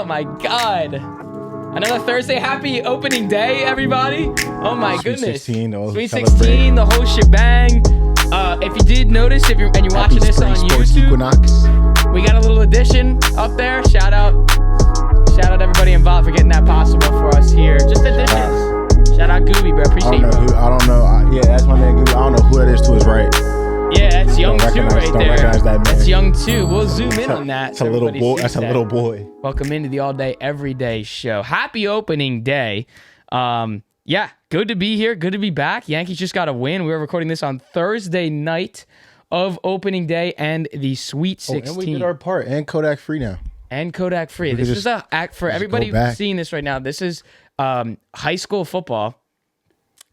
my God. Another Thursday. Happy opening day, everybody. Oh my goodness. 16, Sweet 16, the whole shebang. If you did notice, if you're watching this on YouTube, Equinox. we got a little addition up there. Shout out everybody involved for getting that possible for us here. Just additions. Shout out Gooby, bro. Appreciate you, bro. I don't know. Yeah, that's my man Gooby. I don't know who that is to his right. Yeah, that's Young 2 right there. Don't recognize that man. That's Young 2. We'll zoom in on that. That's a little boy. That's a little boy. Welcome into the all day, everyday show. Happy opening day. Yeah, good to be here. Good to be back. Yankees just got a win. We were recording this on Thursday night of opening day and the Sweet 16. And we did our part. And Kodak free now. And Kodak free. This is a act for everybody seeing this right now. This is high school football,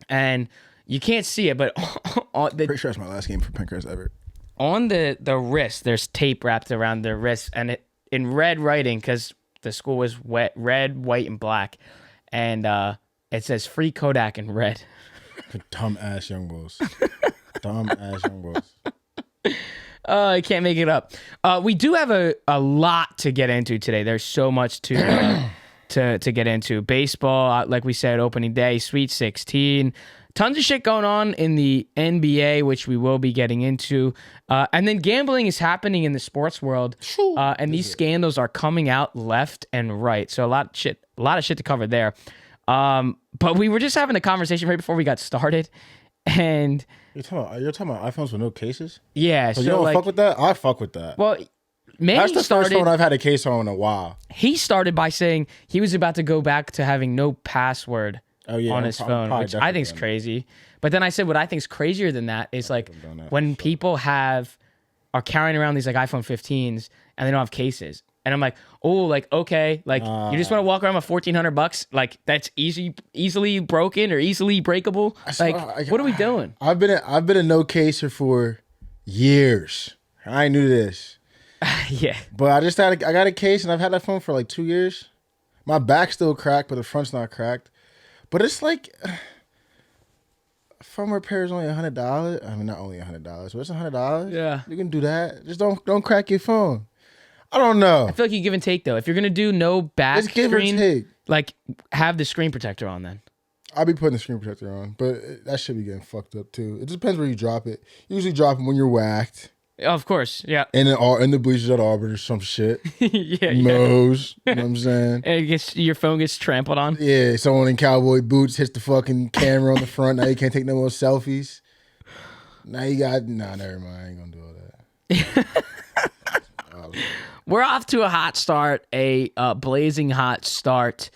and you can't see it, but Pretty sure it's my last game for Pinker's ever. On the wrist, there's tape wrapped around the wrist, and it in red writing because the school was red, white, and black, and it says "Free Kodak" in red. Dumb ass young boys. Dumb ass young boys. I can't make it up. We do have a lot to get into today. There's so much to get into. Baseball, like we said, opening day, Sweet 16. Tons of shit going on in the NBA, which we will be getting into. And then gambling is happening in the sports world. And these scandals are coming out left and right. So a lot of shit to cover there. But we were just having a conversation right before we got started. And You're talking about iPhones with no cases? yeah, So you don't fuck with that? I fuck with that. Well, Manny That's the first one I've had a case on in a while. He started by saying he was about to go back to having no password on his phone, which I think is crazy. But then I said what I think is crazier than that is like when people are carrying around these like iPhone 15s and they don't have cases. And I'm like, oh, like, okay, like you just want to walk around with $1,400, like that's easily broken or easily breakable. Like, what are we doing? I've been a no caser for years. I ain't new to this. Yeah, but I got a case and I've had that phone for like 2 years. My back's still cracked, but the front's not cracked. But it's like phone repair is only $100. I mean, not only $100, but it's $100. Yeah, you can do that. Just don't crack your phone. I don't know. I feel like you give and take though. If you're gonna do no back screen, like have the screen protector on then. I'll be putting the screen protector on, but that should be getting fucked up too. It just depends where you drop it. You usually drop them when you're whacked. Of course, yeah. In the bleachers at Auburn or some shit. Yeah. Mows, you know what I'm saying? And your phone gets trampled on. Yeah, someone in cowboy boots hits the fucking camera on the front. Now you can't take no more selfies. Now you got, never mind. I ain't gonna do all that. We're off to a hot start, a blazing hot start.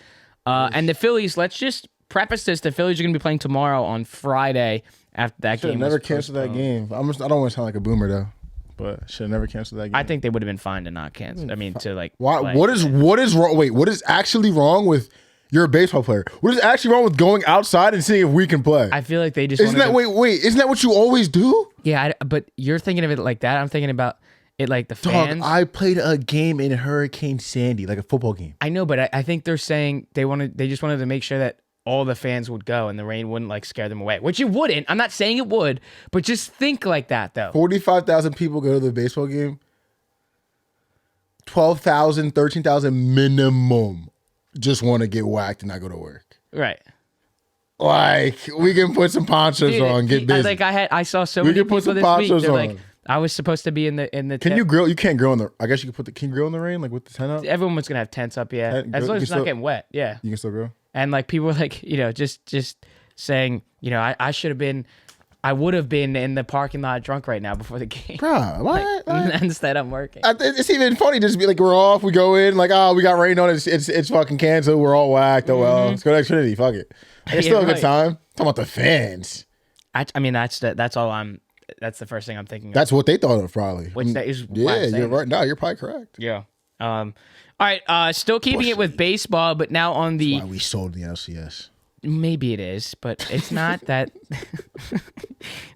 And the Phillies, let's just preface this. The Phillies are going to be playing tomorrow on Friday after that game. Should have never canceled that game. I don't want to sound like a boomer though. But should have never canceled that game. I think they would have been fine to not cancel. I mean, to like. Why? What is wrong? Wait, what is actually wrong with? You're a baseball player. What is actually wrong with going outside and seeing if we can play? I feel like they just. Isn't that what you always do? Yeah, but you're thinking of it like that. I'm thinking about it like the fans. I played a game in Hurricane Sandy, like a football game. I know, but I think they're saying they just wanted to make sure that all the fans would go and the rain wouldn't like scare them away, which it wouldn't. I'm not saying it would, but just think like that though. 45,000 people go to the baseball game. 12,000, 13,000 minimum just want to get whacked and not go to work. Right. Like we can put some ponchos on, get busy. Like I saw so many people this week. They're like, I was supposed to be in the. Can you grill? You can't grill in the. I guess you can you grill in the rain, like with the tent up. Everyone was gonna have tents up, yeah. As long as it's not getting wet, yeah. You can still grill. And like people were like, just saying, I would have been in the parking lot drunk right now before the game. Bro, what? Like, instead I'm working. It's even funny just to be like, we're off, we go in, like, oh, we got rain on it, it's fucking canceled, we're all whacked, oh well, let's go to Xfinity, fuck it. It's still a good time. Talking about the fans. I mean, that's the first thing I'm thinking of. That's what they thought of probably. Which that is you're right. No, you're probably correct. Yeah. All right, still keeping it with baseball, but now on the... That's why we sold the LCS. Maybe it is, but it's not that...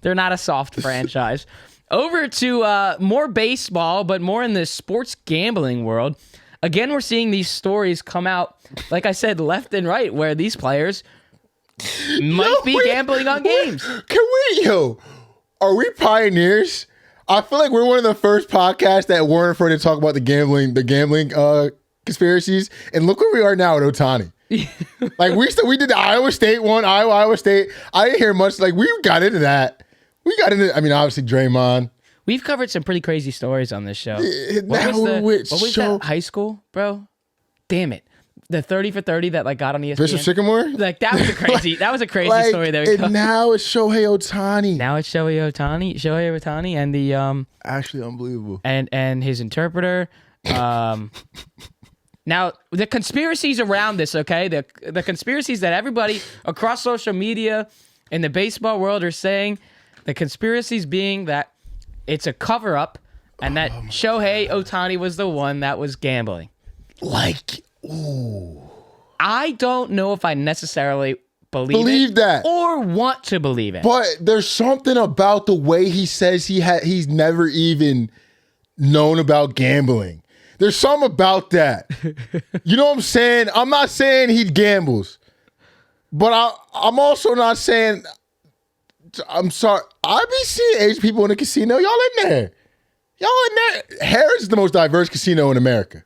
They're not a soft franchise. Over to more baseball, but more in the sports gambling world. Again, we're seeing these stories come out, like I said, left and right, where these players might be gambling on games. Are we pioneers? I feel like we're one of the first podcasts that weren't afraid to talk about the gambling conspiracies, and look where we are now with Ohtani. Like we did the Iowa State one, Iowa State. I didn't hear much. Like we got into that. We got into. I mean, obviously Draymond. We've covered some pretty crazy stories on this show. What was that high school, bro? Damn it. The 30 for 30 that like got on ESPN. Bishop Sycamore? Like that was a crazy story that we covered. And now it's Shohei Ohtani. Shohei Ohtani and the actually unbelievable. And his interpreter. Now the conspiracies around this, okay? The conspiracies that everybody across social media in the baseball world are saying, the conspiracies being that it's a cover up and that Shohei Ohtani was the one that was gambling. Like, ooh. I don't know if I necessarily believe that or want to believe it. But there's something about the way he says he's never even known about gambling. There's something about that. You know what I'm saying? I'm not saying he gambles, but I'm also not saying. I'm sorry. I be seeing Asian people in the casino. Y'all in there? Harris is the most diverse casino in America.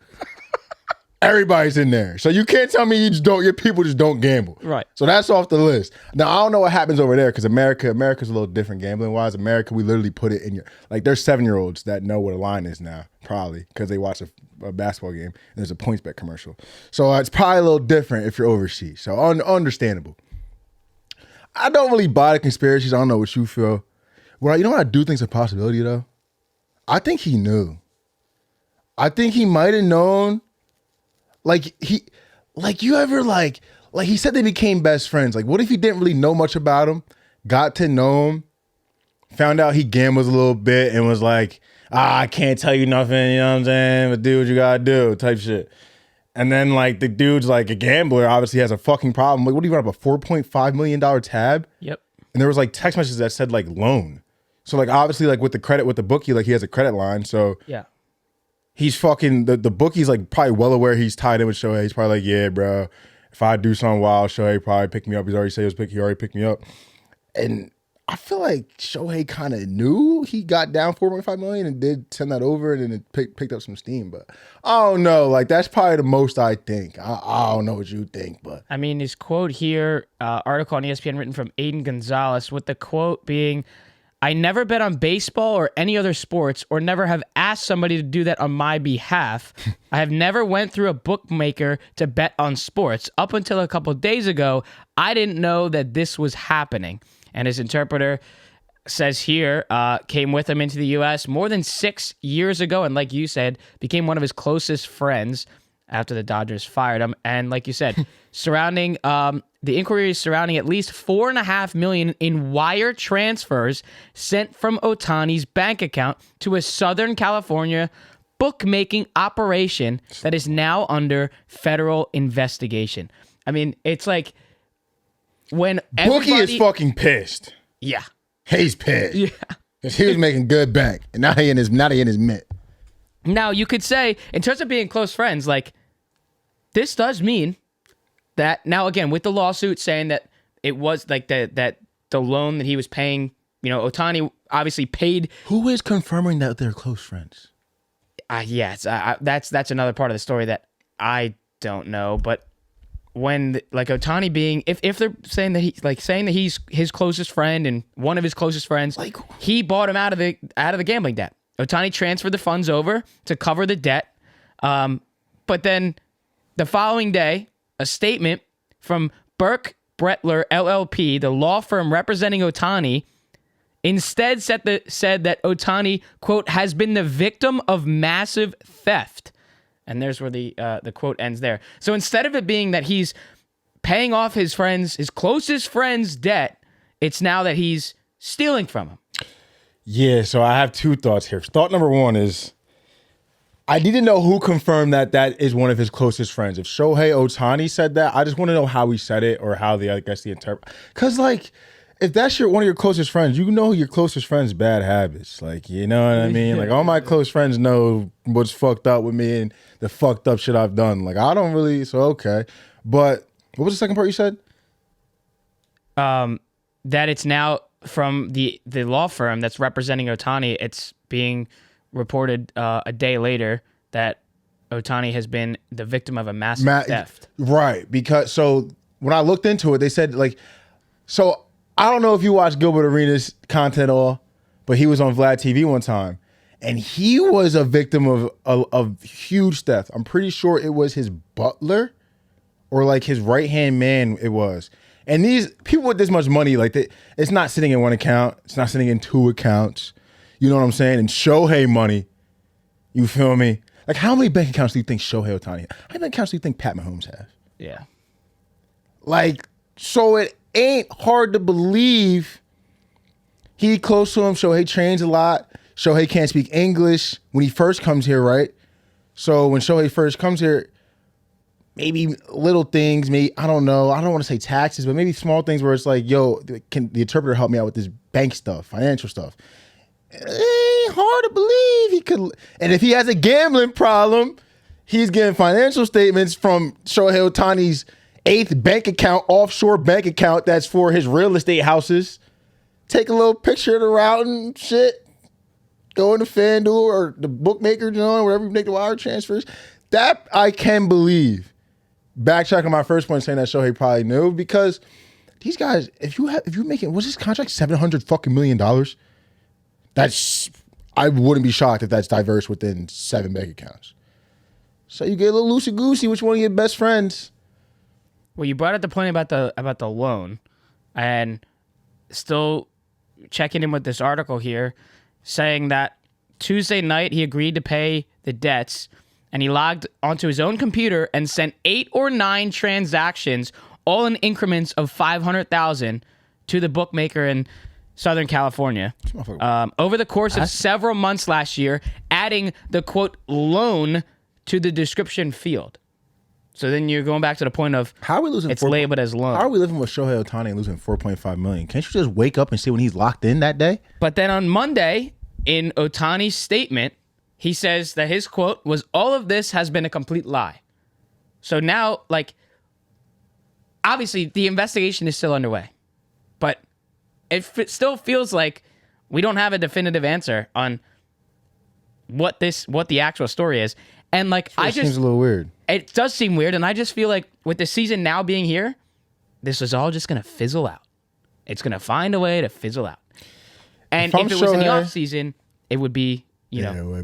Everybody's in there. So you can't tell me your people just don't gamble. Right. So that's off the list. Now, I don't know what happens over there because America's a little different gambling wise. America, we literally put it in your, like there's 7-year-olds that know what a line is now, probably, because they watch a basketball game and there's a points bet commercial. So it's probably a little different if you're overseas. So understandable. I don't really buy the conspiracies. I don't know what you feel. Well, you know what I do think is a possibility though? I think he knew. I think he might have known. Like he said they became best friends. Like what if he didn't really know much about him, got to know him, found out he gambles a little bit and was like, I can't tell you nothing, you know what I'm saying? But do what you gotta do type shit. And then like the dude's like a gambler, obviously has a fucking problem. Like what do you want, a $4.5 million tab? Yep. And there was like text messages that said like loan. So like obviously like with the bookie, like he has a credit line. So yeah. He's fucking, the bookie's like probably well aware he's tied in with Shohei. He's probably like, yeah, bro, if I do something wild, Shohei probably pick me up. He's already said he already picked me up. And I feel like Shohei kind of knew he got down $4.5 million and did send that over and then it picked up some steam. But I don't know. Like that's probably the most I think. I don't know what you think, but. I mean, his quote here, article on ESPN written from Aiden Gonzalez, with the quote being, I never bet on baseball or any other sports or never have asked somebody to do that on my behalf. I have never went through a bookmaker to bet on sports. Up until a couple of days ago, I didn't know that this was happening. And his interpreter says here, came with him into the U.S. more than 6 years ago. And like you said, became one of his closest friends after the Dodgers fired him. And like you said, surrounding the inquiries surrounding at least $4.5 million in wire transfers sent from Ohtani's bank account to a Southern California bookmaking operation that is now under federal investigation. I mean, it's like when Bookie is fucking pissed. Yeah. He's pissed. Yeah. Because he was making good bank. And now he in his mint. Now, you could say, in terms of being close friends, like, this does mean that, now again, with the lawsuit saying that it was like the loan that he was paying, you know, Ohtani obviously paid. Who is confirming that they're close friends? Yes, that's another part of the story that I don't know. But when like Ohtani being, if they're saying that he's his closest friend and one of his closest friends, like he bought him out of the gambling debt. Ohtani transferred the funds over to cover the debt, but then the following day, a statement from Burke Bretler LLP, the law firm representing Ohtani, instead said that Ohtani, quote, has been the victim of massive theft. And there's where the quote ends there. So instead of it being that he's paying off his closest friend's debt, it's now that he's stealing from him. Yeah, so I have two thoughts here. Thought number one is, I need to know who confirmed that is one of his closest friends. If Shohei Ohtani said that, I just want to know how he said it or how the interpret. Because like, if that's one of your closest friends, you know your closest friend's bad habits. Like, you know what I mean? Like all my close friends know what's fucked up with me and the fucked up shit I've done. Like I don't really, so okay. But what was the second part you said? That it's now from the law firm that's representing Ohtani, it's being reported a day later that Ohtani has been the victim of a massive theft. Right. Because so when I looked into it, they said so I don't know if you watch Gilbert Arenas' content at all, but he was on Vlad TV one time. And he was a victim of huge theft. I'm pretty sure it was his butler or like his right-hand man it was. And these people with this much money, it's not sitting in one account. It's not sitting in two accounts. You know what I'm saying? And Shohei money, you feel me? Like, how many bank accounts do you think Shohei Ohtani has? How many bank accounts do you think Pat Mahomes has? Yeah. Like, so it ain't hard to believe he close to him. Shohei trains a lot. Shohei can't speak English when he first comes here, right? So when Shohei first comes here, maybe little things, maybe, I don't know. I don't want to say taxes, but maybe small things where it's like, yo, can the interpreter help me out with this bank stuff, financial stuff? It ain't hard to believe he could. And if he has a gambling problem, he's getting financial statements from Shohei Ohtani's 8th bank account, offshore bank account that's for his real estate houses. Take a little picture of the route and shit. Go into FanDuel or the bookmaker, wherever you make the wire transfers. That I can believe. Backtracking my first point saying that Shohei probably knew, because these guys, if you're making, was this contract $700 million? I wouldn't be shocked if that's diverse within 7 bank accounts. So you get a little loosey goosey. Which one of your best friends? Well, you brought up the point about the loan, and still checking in with this article here, saying that Tuesday night he agreed to pay the debts, and he logged onto his own computer and sent 8 or 9 transactions, all in increments of $500,000, to the bookmaker in Southern California. Over the course of several months last year, adding the quote loan to the description field. So then you're going back to the point of how are we losing? It's labeled as loan. How are we living with Shohei Ohtani and losing $4.5 million? Can't you just wake up and see when he's locked in that day? But then on Monday, in Ohtani's statement, he says that his quote was, "All of this has been a complete lie." So now, obviously, the investigation is still underway, but it still feels like we don't have a definitive answer on what the actual story is. And Seems a little weird. It does seem weird, and I just feel like with the season now being here, this is all just going to fizzle out. It's going to find a way to fizzle out. And if it was in the offseason, it would be,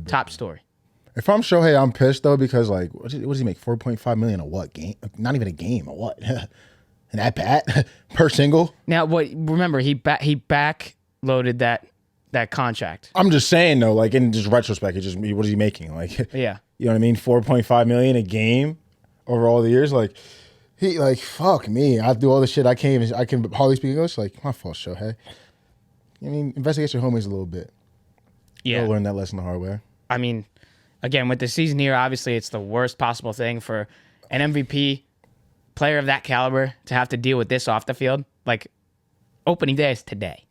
top story. If I'm Shohei, I'm pissed, though, because, what does he make? $4.5 million a what game? Not even a game, a what? An at-bat per single? Now, remember, he back-loaded that contract. I'm just saying, though, in just retrospect, what is he making? Yeah. You know what I mean? $4.5 million a game over all the years. Fuck me. I do all the shit I can hardly speak English. My fault, Shohei. I mean, investigate your homies a little bit. Yeah. You'll learn that lesson the hard way. I mean, again, with the season here, obviously it's the worst possible thing for an MVP player of that caliber to have to deal with this off the field. Opening day is today.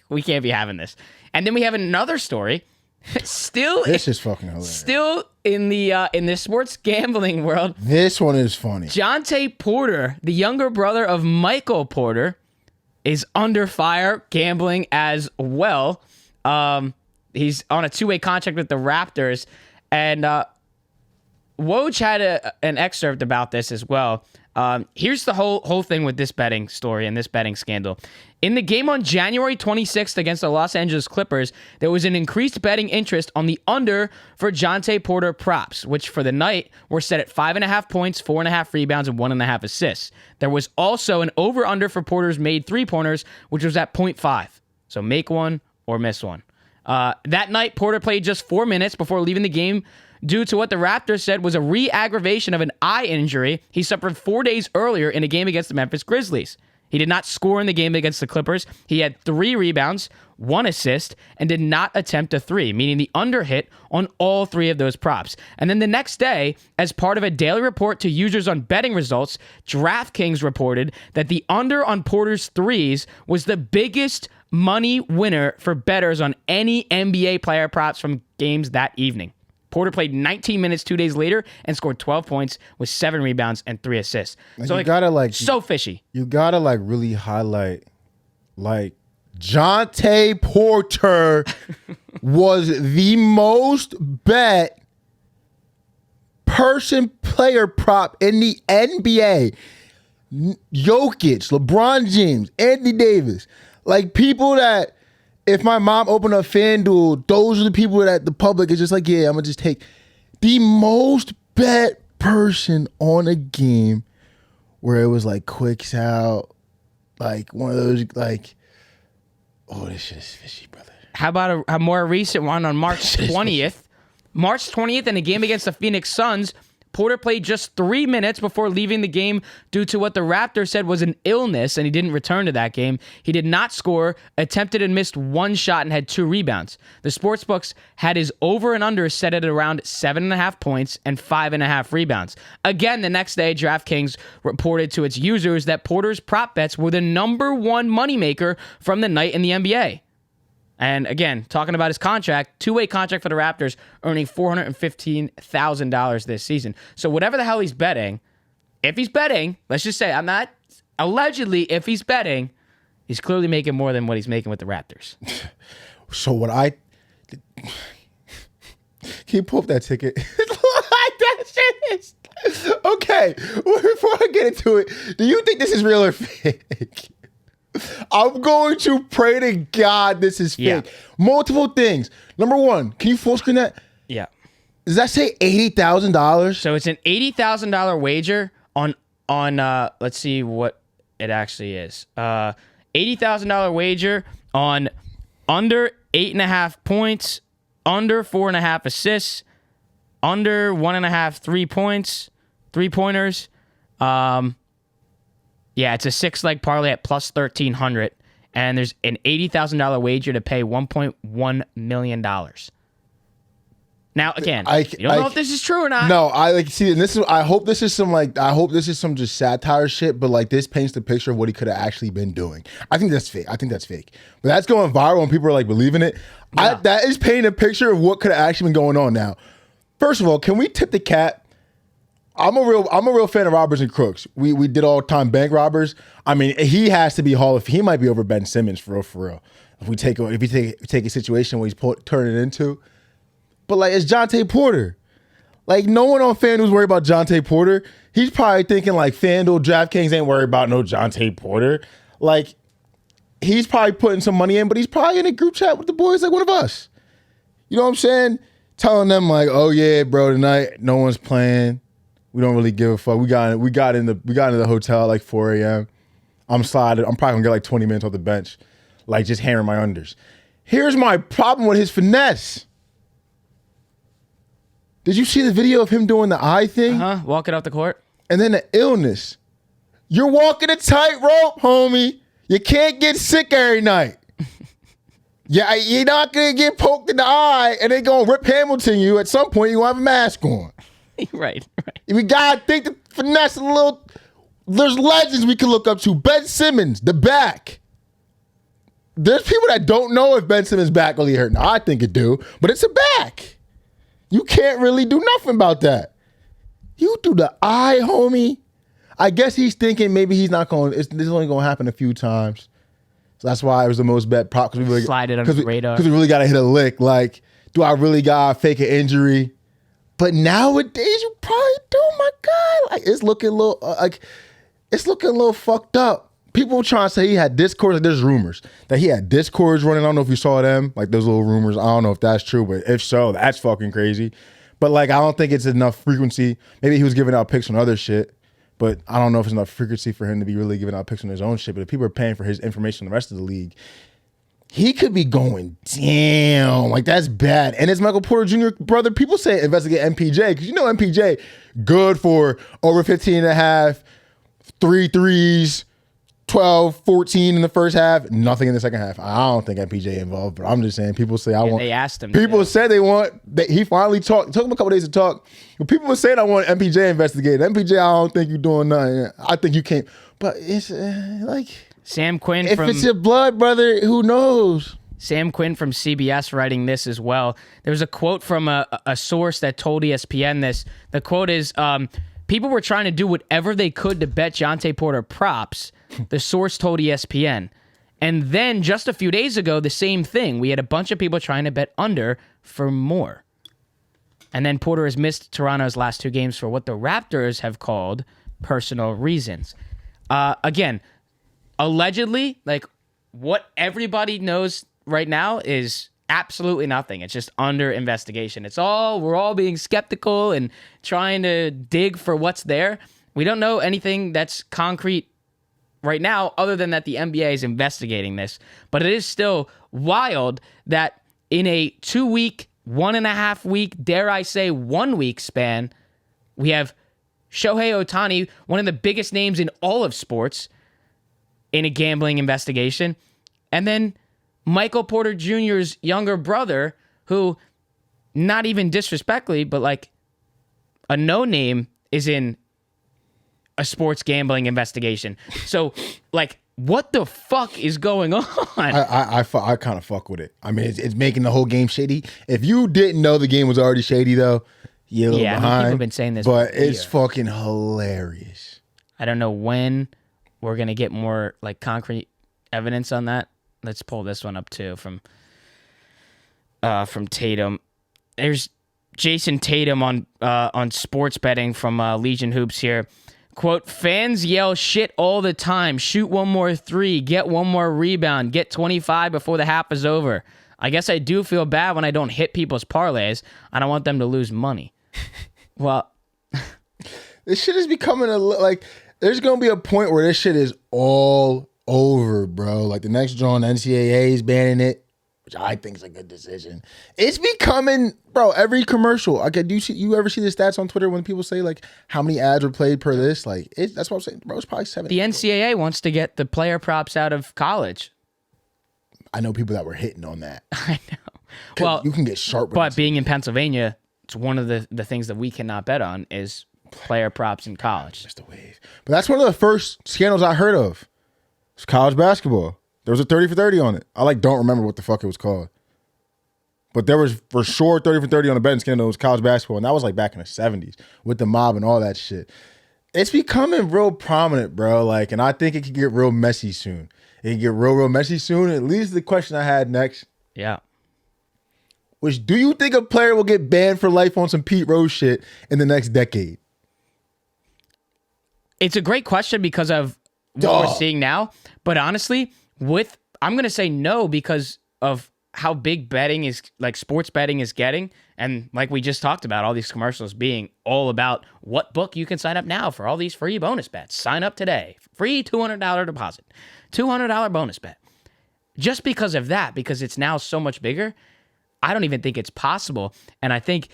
We can't be having this. And then we have another story. This is fucking hilarious. Still in the sports gambling world. This one is funny. Jontay Porter, the younger brother of Michael Porter, is under fire gambling as well. He's on a 2-way contract with the Raptors, and Woj had an excerpt about this as well. Here's the whole thing with this betting story and this betting scandal. In the game on January 26th against the Los Angeles Clippers, there was an increased betting interest on the under for Jontay Porter props, which for the night were set at 5.5 points, 4.5 rebounds, and 1.5 assists. There was also an over-under for Porter's made 3-pointers, which was at 0.5. So make one or miss one. That night, Porter played just 4 minutes before leaving the game due to what the Raptors said was a re-aggravation of an eye injury he suffered 4 days earlier in a game against the Memphis Grizzlies. He did not score in the game against the Clippers. He had 3 rebounds, 1 assist, and did not attempt a 3, meaning the under hit on all 3 of those props. And then the next day, as part of a daily report to users on betting results, DraftKings reported that the under on Porter's 3s was the biggest money winner for bettors on any NBA player props from games that evening. Porter played 19 minutes 2 days later and scored 12 points with 7 rebounds and 3 assists. So you gotta so fishy. You gotta really highlight Jontay Porter was the most bet person player prop in the NBA. Jokic, LeBron James, Anthony Davis. Like people that, if my mom opened up FanDuel, those are the people that the public is just like, yeah, I'm going to just take. The most bet person on a game where it was like quicks out, like one of those, like, oh, this shit is fishy, brother. How about a more recent one on March 20th? March 20th in a game against the Phoenix Suns, Porter played just 3 minutes before leaving the game due to what the Raptors said was an illness, and he didn't return to that game. He did not score, attempted and missed 1 shot, and had 2 rebounds. The sportsbooks had his over and under set at around 7.5 points and 5.5 rebounds. Again, the next day, DraftKings reported to its users that Porter's prop bets were the number 1 moneymaker from the night in the NBA. And again, talking about his contract, 2-way contract for the Raptors, earning $415,000 this season. So whatever the hell he's betting, if he's betting, let's just say, I'm not, allegedly, if he's betting, he's clearly making more than what he's making with the Raptors. So can you pull up that ticket? That shit is, okay, well, before I get into it, do you think this is real or fake? I'm going to pray to God this is fake. Yeah. Multiple things. Number 1, can you full screen that? Yeah. Does that say $80,000? So it's an $80,000 wager on let's see what it actually is. $80,000 wager on under 8.5 points, under 4.5 assists, under 1.5 3-pointers. Yeah, it's a 6-leg parlay at plus 1,300, and there's an $80,000 wager to pay $1.1 million. Now, again, you don't know if this is true or not. No, and this is. I hope this is some just satire shit. But like this paints the picture of what he could have actually been doing. I think that's fake. But that's going viral and people are like believing it. Yeah. That is painting a picture of what could have actually been going on. Now, first of all, can we tip the cap? I'm a real fan of robbers and crooks. We did all time bank robbers. I mean, he has to be he might be over Ben Simmons for real. If you take a situation where he's turning it into, but like it's Jontay Porter. Like no one on FanDuel's worried about Jontay Porter. He's probably thinking like FanDuel, DraftKings ain't worried about no Jontay Porter. Like he's probably putting some money in, but he's probably in a group chat with the boys like one of us. You know what I'm saying? Telling them like, oh yeah, bro, tonight no one's playing. We don't really give a fuck. We got into the hotel at like 4 a.m. I'm probably gonna get like 20 minutes off the bench, like just hammering my unders. Here's my problem with his finesse. Did you see the video of him doing the eye thing? Walking off the court. And then the illness. You're walking a tightrope, homie. You can't get sick every night. Yeah, you're not gonna get poked in the eye and they gonna Rip Hamilton you. At some point, you gonna have a mask on. Right. We gotta think the finesse a little. There's legends we can look up to. Ben Simmons, the back. There's people that don't know if Ben Simmons' back really hurt. Now, I think it do, but it's a back. You can't really do nothing about that. You do the eye, homie. I guess he's thinking maybe he's not going. This is only going to happen a few times. So that's why it was the most bet prop. Because we really slide it under the radar. Because we really got to hit a lick. Like, do I really got to fake an injury? But nowadays, you probably do, my guy. Like, it's looking a little fucked up. People trying to say he had discords. Like, there's rumors that he had discords running. I don't know if you saw them, like those little rumors. I don't know if that's true, but if so, that's fucking crazy. But like, I don't think it's enough frequency. Maybe he was giving out picks on other shit, but I don't know if it's enough frequency for him to be really giving out picks on his own shit. But if people are paying for his information on the rest of the league, he could be going down. Like, that's bad. And it's Michael Porter Jr. brother. People say investigate MPJ because you know MPJ good for over 15.5, 3 threes, 12, 14 in the first half, nothing in the second half. I don't think MPJ involved, but I'm just saying people say They asked him. People said they want. He finally talked. It took him a couple days to talk. But people were saying I want MPJ investigated. MPJ, I don't think you're doing nothing. I think you can't. But it's like Sam Quinn. If it's your blood, brother, who knows? Sam Quinn from CBS writing this as well. There was a quote from a source that told ESPN this. The quote is, people were trying to do whatever they could to bet Jontay Porter props. The source told ESPN. And then just a few days ago, the same thing. We had a bunch of people trying to bet under for more. And then Porter has missed Toronto's last 2 games for what the Raptors have called personal reasons. Again, allegedly, like what everybody knows right now is absolutely nothing. It's just under investigation. We're all being skeptical and trying to dig for what's there. We don't know anything that's concrete right now other than that the NBA is investigating this. But it is still wild that in a 2-week, 1.5 week, dare I say 1 week span, we have Shohei Ohtani, one of the biggest names in all of sports, in a gambling investigation. And then Michael Porter Jr.'s younger brother, who, not even disrespectfully, but like a no-name, is in a sports gambling investigation. So, like, what the fuck is going on? I kind of fuck with it. I mean, it's making the whole game shady. If you didn't know the game was already shady, though, you're a little behind. People have been saying this, but it's fucking hilarious. I don't know when we're gonna get more like concrete evidence on that. Let's pull this one up too from Tatum. There's Jason Tatum on sports betting from Legion Hoops here. Quote, fans yell shit all the time. Shoot one more 3, get one more rebound, get 25 before the half is over. I guess I do feel bad when I don't hit people's parlays. I don't want them to lose money. Well, this shit is becoming like, there's going to be a point where this shit is all over, bro. Like the next draw on NCAA is banning it, which I think is a good decision. It's becoming, bro, every commercial. Okay, you ever see the stats on Twitter when people say like how many ads were played per this? Like that's what I'm saying, bro. It's probably 7. The NCAA wants to get the player props out of college. I know people that were hitting on that. I know. Well, you can get sharp. But being in Pennsylvania, it's one of the things that we cannot bet on is player props in college. That's the wave. But that's one of the first scandals I heard of. It's college basketball. There was a 30 for 30 on it. I don't remember what the fuck it was called. But there was for sure 30 for 30 on the betting scandal. It was college basketball. And that was like back in the 70s with the mob and all that shit. It's becoming real prominent, bro. Like, and I think it could get real messy soon. It can get real messy soon. It leads to the question I had next. Yeah. Which, do you think a player will get banned for life on some Pete Rose shit in the next decade? It's a great question because of what we're seeing now. But honestly, I'm going to say no because of how big betting is, like sports betting is getting. And like we just talked about, all these commercials being all about what book you can sign up now for all these free bonus bets. Sign up today. Free $200 deposit. $200 bonus bet. Just because of that, because it's now so much bigger, I don't even think it's possible. And I think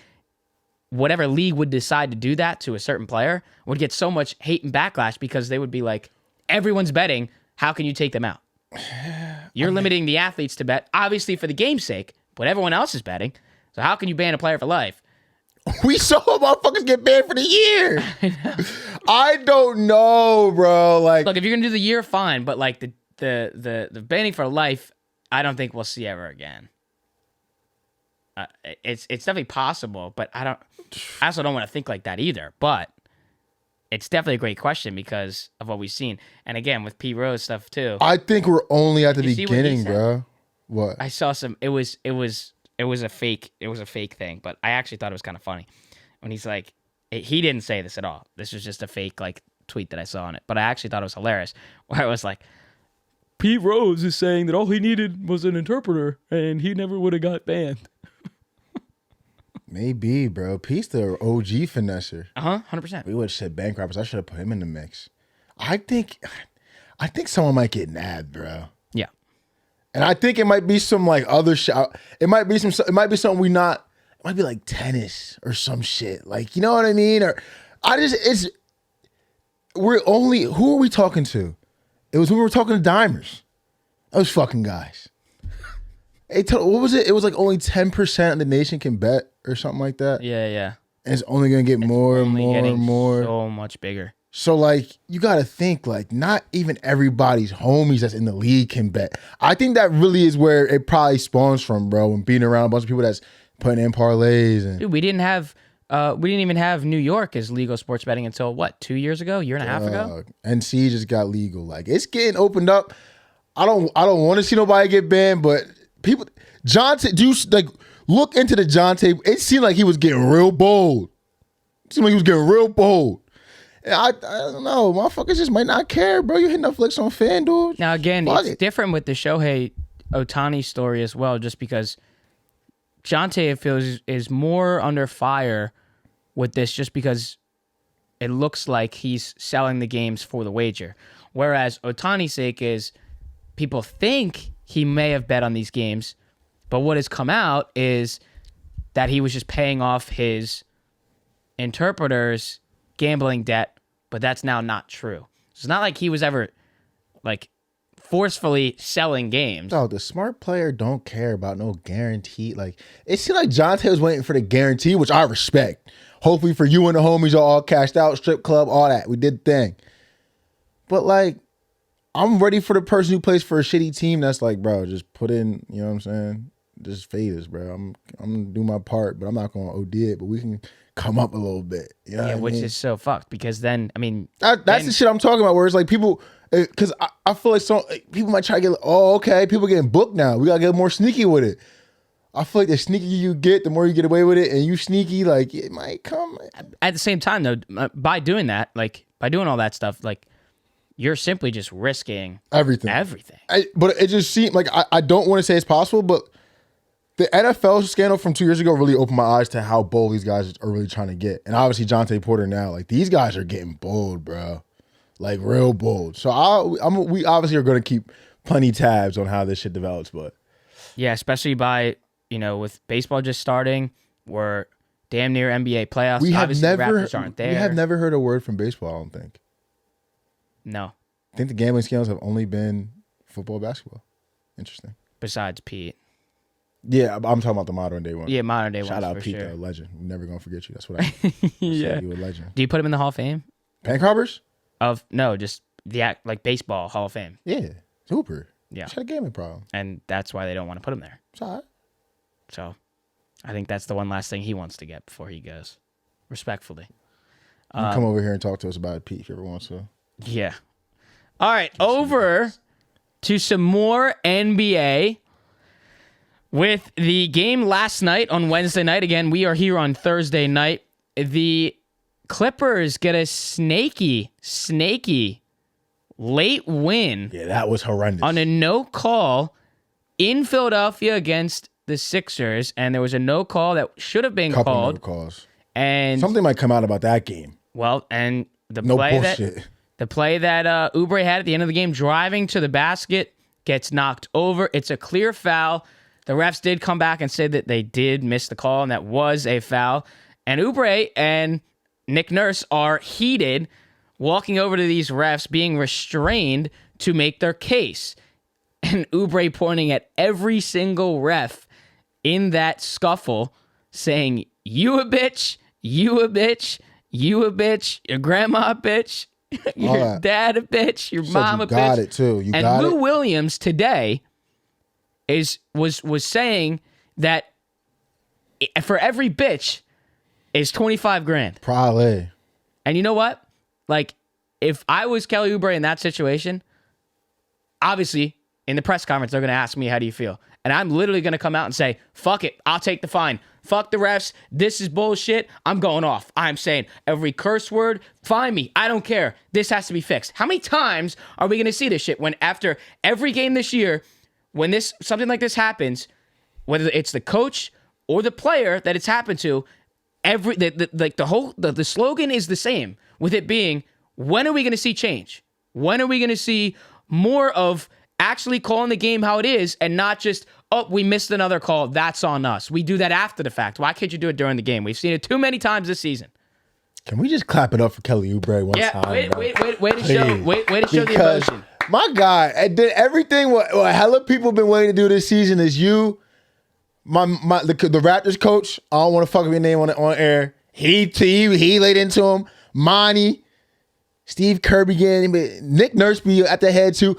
whatever league would decide to do that to a certain player would get so much hate and backlash because they would be like, everyone's betting. How can you take them out? You're limiting the athletes to bet, obviously for the game's sake, but everyone else is betting. So how can you ban a player for life? We saw motherfuckers get banned for the year. I don't know, bro. Like, look, if you're gonna do the year, fine, but like the banning for life, I don't think we'll see ever again. It's definitely possible, but I also don't want to think like that either. But it's definitely a great question because of what we've seen, and again with Pete Rose stuff too. I think we're only at the beginning, bro. What? I saw some. It was a fake. It was a fake thing, but I actually thought it was kind of funny when he's like, he didn't say this at all. This was just a fake like tweet that I saw on it, but I actually thought it was hilarious. Where I was like, Pete Rose is saying that all he needed was an interpreter, and he never would have got banned. Maybe, bro. Pete's the OG finesser. 100%. We would have said bank robbers. I should have put him in the mix. I think someone might get nabbed, bro. Yeah. And I think it might be some like other shit. It might be something we not. It might be like tennis or some shit. Like, you know what I mean? Or who are we talking to? It was when we were talking to Dimers. Those fucking guys. What was it? It was like only 10% of the nation can bet or something like that. Yeah. And it's only going to get more and more and more. So much bigger. So, like, you got to think, like, not even everybody's homies that's in the league can bet. I think that really is where it probably spawns from, bro, and being around a bunch of people that's putting in parlays. And dude, we didn't even have New York as legal sports betting until, what, 2 years ago? Year and a half ago? NC just got legal. Like, it's getting opened up. I don't want to see nobody get banned, but people, Jontay, look into the Jontay. It seemed like he was getting real bold. And I don't know. Motherfuckers just might not care, bro. You hit Netflix on FanDuel. Now, again, it's different with the Shohei Ohtani story as well, just because Jontay, it feels, is more under fire with this just because it looks like he's selling the games for the wager. Whereas Ohtani's sake is people think he may have bet on these games, but what has come out is that he was just paying off his interpreter's gambling debt, but that's now not true. It's not like he was ever like forcefully selling games. No, the smart player don't care about no guarantee. Like, it seemed like Jontay was waiting for the guarantee, which I respect. Hopefully for you and the homies are all cashed out, strip club, all that. We did the thing. But like, I'm ready for the person who plays for a shitty team that's like, bro, just put in, you know what I'm saying? Just fade us, bro. I'm gonna do my part, but I'm not gonna OD it, but we can come up a little bit. You know which is so fucked because then, I mean, that's the shit I'm talking about, where it's like people, because I feel like people might try to get, okay, people getting booked now. We gotta get more sneaky with it. I feel like the sneakier you get, the more you get away with it, and you sneaky, like, it might come. At the same time, though, by doing that, like, by doing all that stuff, like, you're simply just risking everything. But it just seemed like, I don't want to say it's possible, but the NFL scandal from 2 years ago really opened my eyes to how bold these guys are really trying to get. And obviously, Jontay Porter now, like, these guys are getting bold, bro. Like, real bold. So we obviously are going to keep plenty tabs on how this shit develops, but. Yeah, especially by, with baseball just starting, we're damn near NBA playoffs. Obviously, Raptors aren't there. We have never heard a word from baseball, I don't think. No. I think the gambling scandals have only been football, basketball. Interesting. Besides Pete. Yeah, I'm talking about the modern day one. Yeah, modern day one. Shout out for Pete, sure. though, legend. We're never gonna forget you. That's what I. Yeah, you a legend. Do you put him in the Hall of Fame? Bank robbers? No, just the act like baseball Hall of Fame. Yeah, super. Yeah, just had a gambling problem, and that's why they don't want to put him there. It's all right. So, I think that's the one last thing he wants to get before he goes. Respectfully, you can come over here and talk to us about it, Pete, if you ever want to. Yeah. All right, over to some more NBA. With the game last night on Wednesday night, again, we are here on Thursday night. The Clippers get a snaky late win. Yeah, that was horrendous. On a no call in Philadelphia against the Sixers, and there was a no call that should have been called. No calls. And something might come out about that game. Well, and the no play bullshit. The play that Oubre had at the end of the game, driving to the basket, gets knocked over. It's a clear foul. The refs did come back and say that they did miss the call, and that was a foul. And Oubre and Nick Nurse are heated, walking over to these refs, being restrained to make their case. And Oubre pointing at every single ref in that scuffle, saying, "You a bitch, you a bitch, you a bitch, your grandma a bitch, your dad a bitch, your mom a bitch." Got it too. You got it. And Lou Williams today was saying that for every bitch is $25,000. Probably. And you know what? Like, if I was Kelly Oubre in that situation, obviously in the press conference they're going to ask me, "How do you feel?" And I'm literally going to come out and say, "Fuck it, I'll take the fine. Fuck the refs. This is bullshit. I'm going off. I'm saying every curse word. Fine me. I don't care. This has to be fixed." How many times are we going to see this shit when after every game this year, when something like this happens, whether it's the coach or the player that it's happened to, the slogan is the same, with it being, when are we going to see change? When are we going to see more of actually calling the game how it is and not just, "Oh, we missed another call. That's on us." We do that after the fact. Why can't you do it during the game? We've seen it too many times this season. Can we just clap it up for Kelly Oubre one time? Yeah, way to show the emotion. My guy, I did everything what hella people been waiting to do this season is you, the Raptors coach. I don't want to fuck up your name on air. He laid into him. Monty, Steve Kerr getting, but Nick Nurse be at the head too.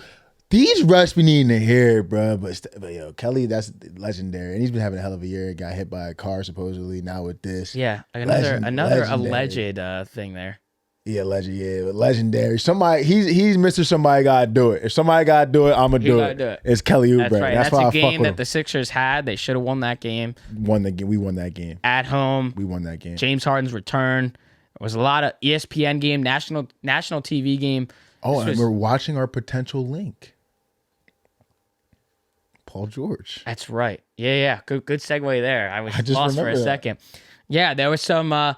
These refs be needing to hear, bro. But yo, Kelly, that's legendary, and he's been having a hell of a year. Got hit by a car supposedly. Now with this, yeah, another alleged thing there. Yeah, legendary. Somebody, he's Mr. Somebody gotta do it. If somebody gotta do it, I'm gonna do it. It's Kelly Oubre. That's right. That's why a I game fuck with that the Sixers had. They should have won that game. We won that game At home. We won that game. James Harden's return. It was a lot of ESPN game, national TV game. Oh, and we're watching our potential link. Paul George. That's right. Yeah. Good segue there. I just lost for a second. Yeah, there was some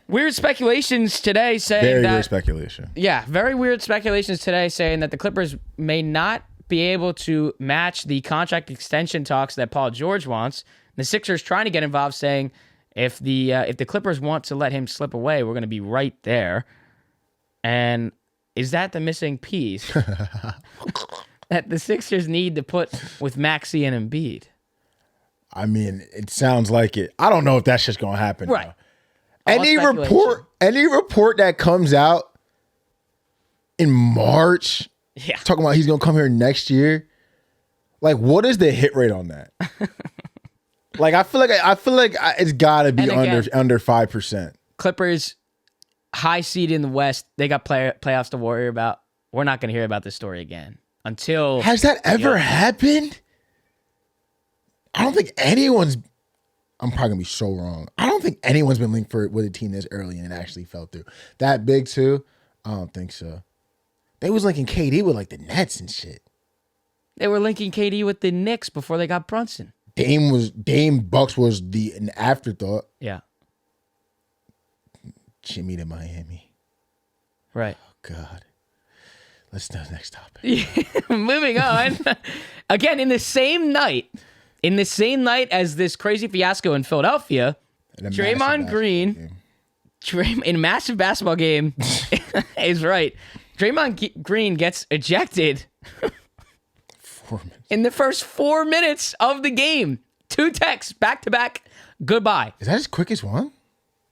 weird speculations today saying very weird speculation. Yeah, very weird speculations today saying that the Clippers may not be able to match the contract extension talks that Paul George wants. The Sixers trying to get involved, saying if the Clippers want to let him slip away, we're going to be right there. And is that the missing piece that the Sixers need to put with Maxey and Embiid? I mean, it sounds like it. I don't know if that's just going to happen. Right. Any report that comes out in March, talking about he's going to come here next year, like, what is the hit rate on that? Like, I feel like it's got to be under 5%. Clippers, high seed in the West, they got playoffs to worry about. We're not going to hear about this story again until. Has that ever happened? I don't think anyone's. I'm probably gonna be so wrong. I don't think anyone's been linked with a team this early and it actually fell through. That big too? I don't think so. They was linking KD with like the Nets and shit. They were linking KD with the Knicks before they got Brunson. Dame Bucks was an afterthought. Yeah. Jimmy to Miami. Right. Oh God. Let's do the next topic. Moving on. Again, in the same night as this crazy fiasco in Philadelphia, Draymond Green, in a massive basketball game, is right. Draymond Green gets ejected in the first 4 minutes of the game. 2 texts back to back. Goodbye. Is that his quickest one?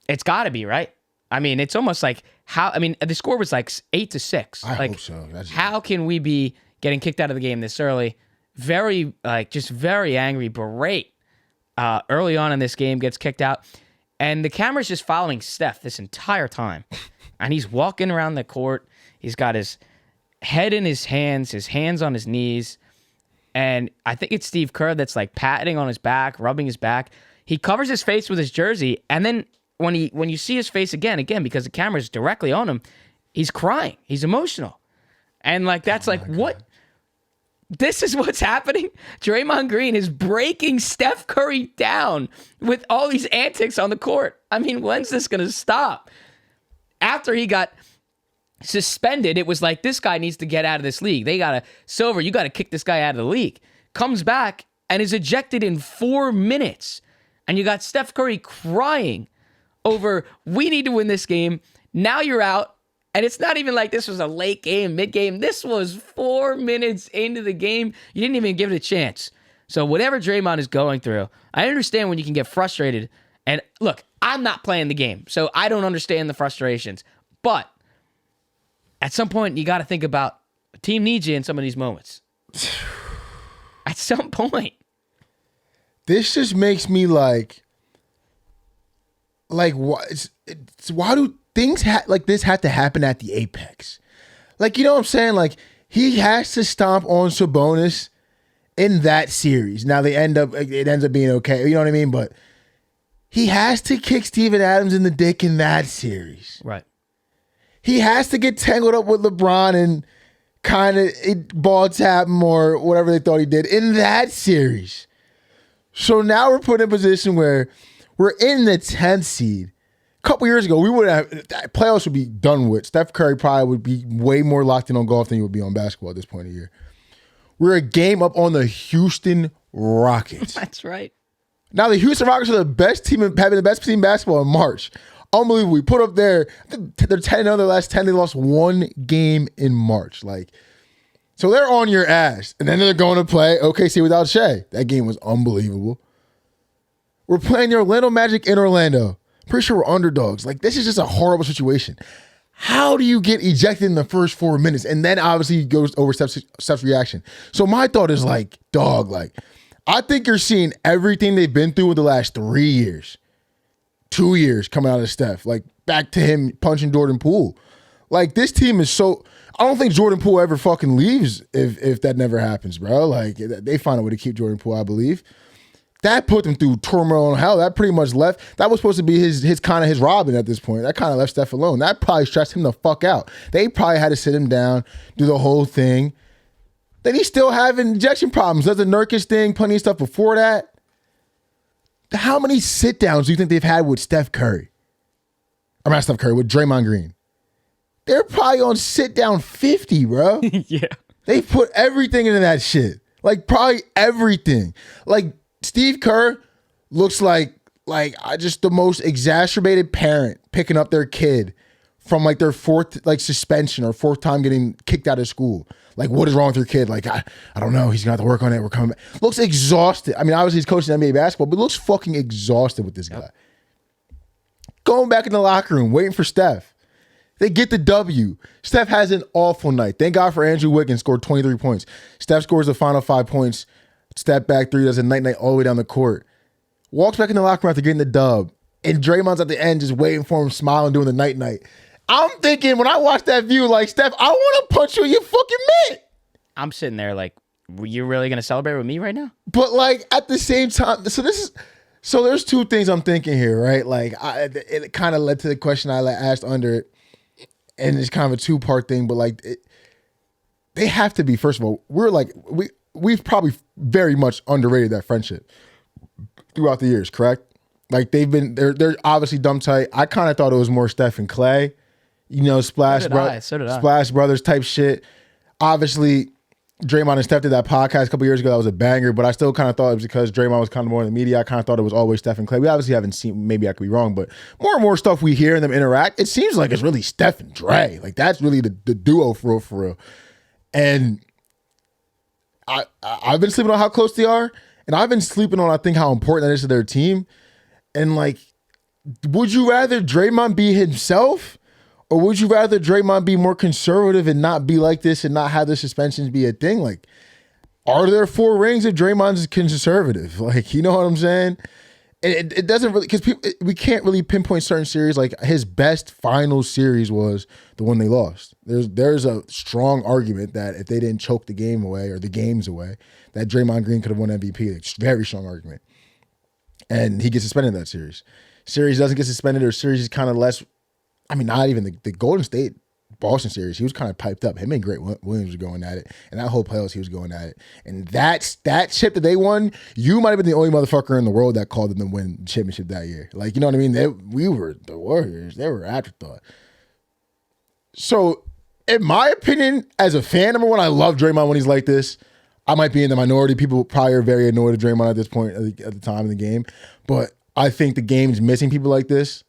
It's got to be, right? I mean, it's almost like the score was like 8-6. I hope so. How can we be getting kicked out of the game this early? Very, just very angry, berate. Early on in this game, gets kicked out. And the camera's just following Steph this entire time. And he's walking around the court. He's got his head in his hands on his knees. And I think it's Steve Kerr that's like patting on his back, rubbing his back. He covers his face with his jersey. And then when you see his face again, because the camera's directly on him, he's crying. He's emotional. And that's what? This is what's happening? Draymond Green is breaking Steph Curry down with all these antics on the court. I mean, when's this going to stop? After he got suspended, it was like, this guy needs to get out of this league. Silver, you got to kick this guy out of the league. Comes back and is ejected in 4 minutes. And you got Steph Curry crying over, we need to win this game. Now you're out. And it's not even like this was a late game, mid-game. This was 4 minutes into the game. You didn't even give it a chance. So whatever Draymond is going through, I understand when you can get frustrated. And look, I'm not playing the game, so I don't understand the frustrations. But at some point, you got to think about the team needs you in some of these moments. At some point. This just makes me why do things like this have to happen at the apex? You know what I'm saying? He has to stomp on Sabonis in that series. Now it ends up being okay. You know what I mean? But he has to kick Steven Adams in the dick in that series. Right. He has to get tangled up with LeBron and kind of ball tap him or whatever they thought he did in that series. So now we're put in a position where we're in the 10th seed. A couple years ago, we would have playoffs would be done with. Steph Curry probably would be way more locked in on golf than he would be on basketball at this point of the year. We're a game up on the Houston Rockets. That's right. Now the Houston Rockets are the best team, having the best team in basketball in March. Unbelievable. We put up they're 10 of their last 10. They lost 1 game in March. So they're on your ass. And then they're going to play OKC without Shea. That game was unbelievable. We're playing the Orlando Magic in Orlando. Pretty sure we're underdogs. This is just a horrible situation. How do you get ejected in the first 4 minutes? And then obviously it goes over Steph's reaction. So my thought is dog, I think you're seeing everything they've been through in the last 3 years. 2 years coming out of Steph. back to him punching Jordan Poole. Like, this team is so... I don't think Jordan Poole ever fucking leaves if that never happens, bro. Like, they find a way to keep Jordan Poole, I believe. That put them through turmoil and hell. That pretty much left. That was supposed to be his kind of his Robin at this point. That kind of left Steph alone. That probably stressed him the fuck out. They probably had to sit him down, do the whole thing. Then he's still having injection problems. There's the Nurkic thing, plenty of stuff before that. How many sit downs do you think they've had with Steph Curry? I'm not Steph Curry, with Draymond Green. They're probably on sit down 50, bro. Yeah. They put everything into that shit. Like, probably everything. Like, Steve Kerr looks like just the most exacerbated parent picking up their kid from like their fourth like suspension or fourth time getting kicked out of school. Like, what is wrong with your kid? Like, I don't know. He's gonna have to work on it. We're coming back. Looks exhausted. I mean, obviously he's coaching NBA basketball, but looks fucking exhausted with this guy. Going back in the locker room, waiting for Steph. They get the W. Steph has an awful night. Thank God for Andrew Wiggins, scored 23 points. Steph scores the final 5 points. Step back three, does a night all the way down the court. Walks back in the locker room after getting the dub. And Draymond's at the end just waiting for him, smiling, doing the night. I'm thinking, when I watch that view, like, Steph, I want to punch you in your fucking mitt. I'm sitting there like, you're really going to celebrate with me right now? But, like, at the same time, so there's two things I'm thinking here, right? Like, it kind of led to the question I asked under it. And it's kind of a two-part thing, but, like, they have to be, first of all, we've probably very much underrated that friendship throughout the years, correct? Like, they're obviously dumb tight. I kind of thought it was more Steph and Clay, Splash Brothers type shit. Obviously, Draymond and Steph did that podcast a couple years ago. That was a banger, but I still kind of thought it was because Draymond was kind of more in the media. I kind of thought it was always Steph and Clay. We obviously haven't seen, maybe I could be wrong, but more and more stuff we hear and them interact, it seems like it's really Steph and Dre. Like, that's really the duo for real. And I've been sleeping on how close they are, and I've been sleeping on, I think, how important that is to their team. And, like, would you rather Draymond be himself, or would you rather Draymond be more conservative and not be like this and not have the suspensions be a thing? Like, are there 4 rings if Draymond's conservative? Like, you know what I'm saying? It doesn't really, because we can't really pinpoint certain series. Like, his best final series was the one they lost. There's a strong argument that if they didn't choke the game away or the games away, that Draymond Green could have won MVP. It's a very strong argument. And he gets suspended in that series. Series doesn't get suspended, or series is kind of less. I mean, not even the Golden State Boston series. He was kind of piped up. Him and Grant Williams were going at it, and that whole playoffs he was going at it. And that chip that they won, you might have been the only motherfucker in the world that called them to win the championship that year. Like, you know what I mean? We were the Warriors. They were afterthought. So, in my opinion, as a fan, number one, I love Draymond when he's like this. I might be in the minority. People probably are very annoyed at Draymond at this point at the time in the game. But I think the game's missing people like this.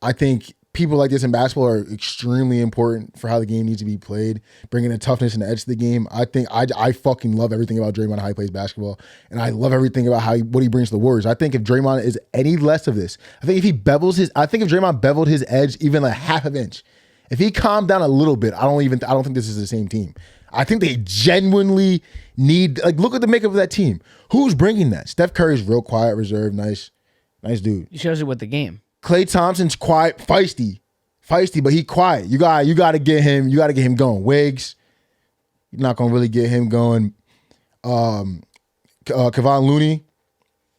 I think people like this in basketball are extremely important for how the game needs to be played, bringing the toughness and the edge to the game. I think I fucking love everything about Draymond and how he plays basketball, and I love everything about what he brings to the Warriors. I think if Draymond is any less of this, I think if Draymond beveled his edge even a half an inch, if he calmed down a little bit, I don't think this is the same team. I think they genuinely need, like, look at the makeup of that team. Who's bringing that? Steph Curry's real quiet, reserved, nice dude. He shows it with the game. Klay Thompson's quiet, feisty, but he quiet. You got to get him going. Wiggs, you're not gonna really get him going. Kevon Looney,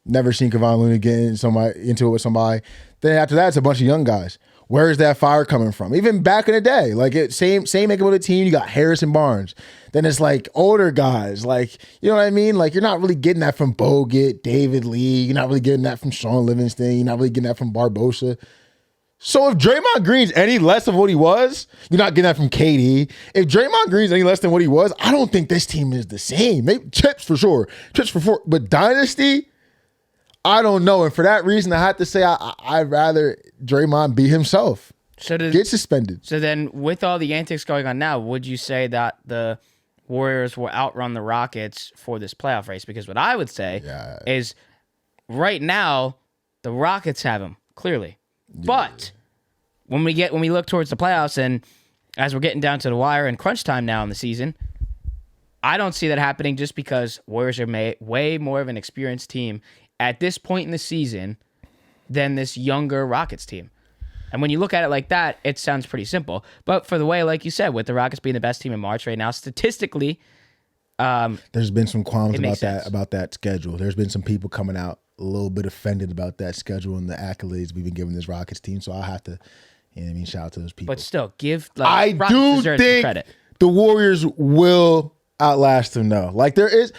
never seen Kevon Looney get into it with somebody. Then after that, it's a bunch of young guys. Where is that fire coming from? Even back in the day, like same makeup of the team. You got Harrison Barnes. Then it's like older guys, like, you know what I mean? Like, you're not really getting that from Bogut, David Lee. You're not really getting that from Sean Livingston. You're not really getting that from Barbosa. So if Draymond Green's any less of what he was, you're not getting that from KD. If Draymond Green's any less than what he was, I don't think this team is the same. Maybe chips for sure, but dynasty, I don't know. And for that reason, I have to say I'd rather Draymond be himself. Get suspended. So then, with all the antics going on now, would you say that the Warriors will outrun the Rockets for this playoff race? Because what I would say is, right now, the Rockets have them, clearly. Yeah. But when we look towards the playoffs, and as we're getting down to the wire and crunch time now in the season, I don't see that happening, just because Warriors are way more of an experienced team at this point in the season than this younger Rockets team. And when you look at it like that, it sounds pretty simple. But for the way, like you said, with the Rockets being the best team in March right now, statistically, there's been some qualms makes about that schedule. There's been some people coming out a little bit offended about that schedule and the accolades we've been giving this Rockets team. So I'll have to, shout out to those people. but still, give I Rockets do deserve the think credit. the Warriors will outlast them though. Like there's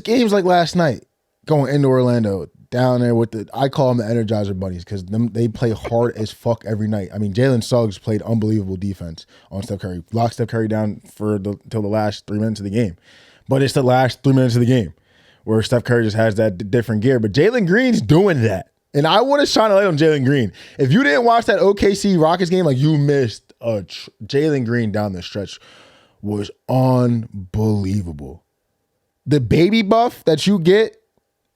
games like last night going into Orlando down there with I call them the Energizer Bunnies because they play hard as fuck every night. I mean, Jalen Suggs played unbelievable defense on Steph Curry. Locked Steph Curry down till the last 3 minutes of the game. But it's the last 3 minutes of the game where Steph Curry just has that different gear. But Jalen Green's doing that. And I want to shine a light on Jalen Green. If you didn't watch that OKC Rockets game, like you missed Jalen Green down the stretch was unbelievable. The baby buff that you get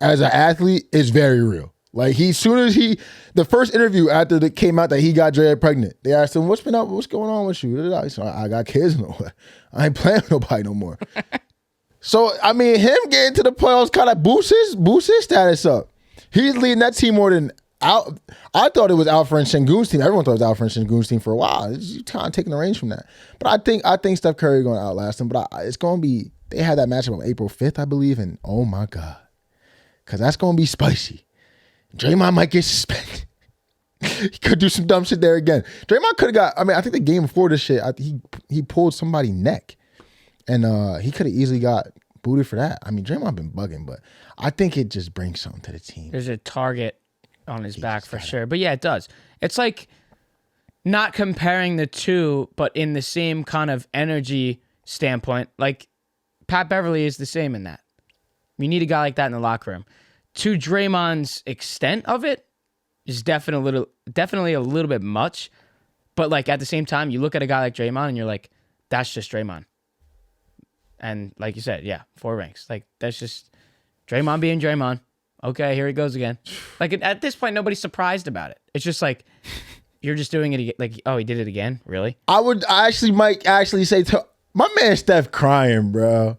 as an athlete is very real. Like the first interview after it came out that he got Drea pregnant, they asked him, what's going on with you? He said, I got kids. I ain't playing with nobody no more. So, I mean, him getting to the playoffs kind of boosts his status up. He's leading that team more than out. I thought it was Alfred Sengun's team. Everyone thought it was Alfred Sengun's team for a while. He's kind of taking the reins from that. But I think Steph Curry is going to outlast him. But it's going to be, they had that matchup on April 5th, I believe. And oh my God. Because that's going to be spicy. Draymond might get suspended. He could do some dumb shit there again. Draymond could have got, I think the game before this shit, he pulled somebody's neck. And he could have easily got booted for that. I mean, Draymond been bugging, but I think it just brings something to the team. There's a target on his back for sure. But yeah, it does. It's like not comparing the two, but in the same kind of energy standpoint. Like Pat Beverly is the same in that. You need a guy like that in the locker room. To Draymond's extent of it is definitely a little bit much. But like at the same time, you look at a guy like Draymond and you're like, that's just Draymond. And like you said, yeah, 4 rings. Like that's just Draymond being Draymond. Okay, here he goes again. Like at this point, nobody's surprised about it. It's just like you're just doing it again. Like, oh, he did it again? Really? I might say to my man Steph crying, bro.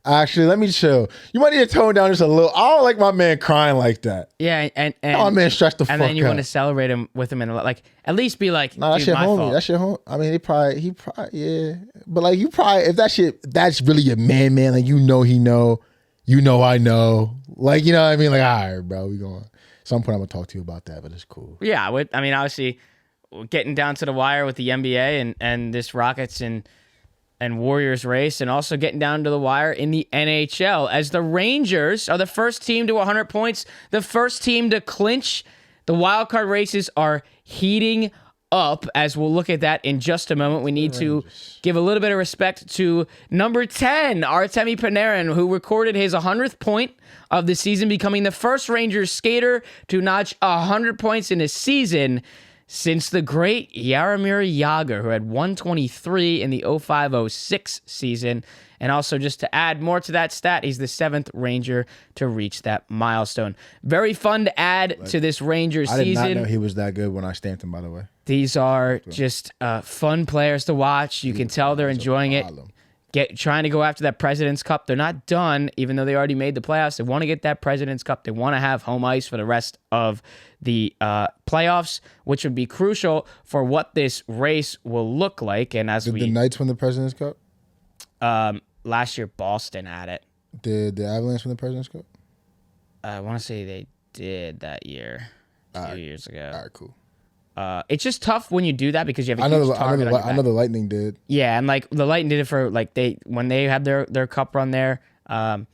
Actually, let me chill. You might need to tone down just a little. I don't like my man crying like that. Yeah, and my man stressed the fuck out. And then you want to celebrate him with him and like at least be like, nah, that's your homie. Fault. That's your home. I mean, he probably, yeah. But like, if that's really your man, like he know, I know. Like, you know what I mean? Like, all right, bro, we going. At some point, I'm gonna talk to you about that, but it's cool. Yeah, I mean, obviously, getting down to the wire with the NBA and this Rockets and Warriors race, and also getting down to the wire in the NHL as the Rangers are the first team to 100 points, the first team to clinch. The wildcard races are heating up, as we'll look at that in just a moment. We need to give a little bit of respect to number 10, Artemi Panarin, who recorded his 100th point of the season, becoming the first Rangers skater to notch 100 points in a season since the great Jaromir Jagr, who had 123 in the 05-06 season. And also, just to add more to that stat, he's the 7th Ranger to reach that milestone. Very fun to add to this Ranger season. I did not know he was that good when I stamped him, by the way. These are just fun players to watch. You can tell they're enjoying it. Trying to go after that President's Cup. They're not done, even though they already made the playoffs. They want to get that President's Cup. They want to have home ice for the rest of the playoffs, which would be crucial for what this race will look like. And as did the Knights win the President's Cup? Last year, Boston had it. Did the Avalanche win the President's Cup? I want to say they did that year, 2 years ago. All right, cool. It's just tough when you do that because you have a huge target on your back. I know the Lightning did. Yeah, and like the Lightning did it for like when they had their cup run there. That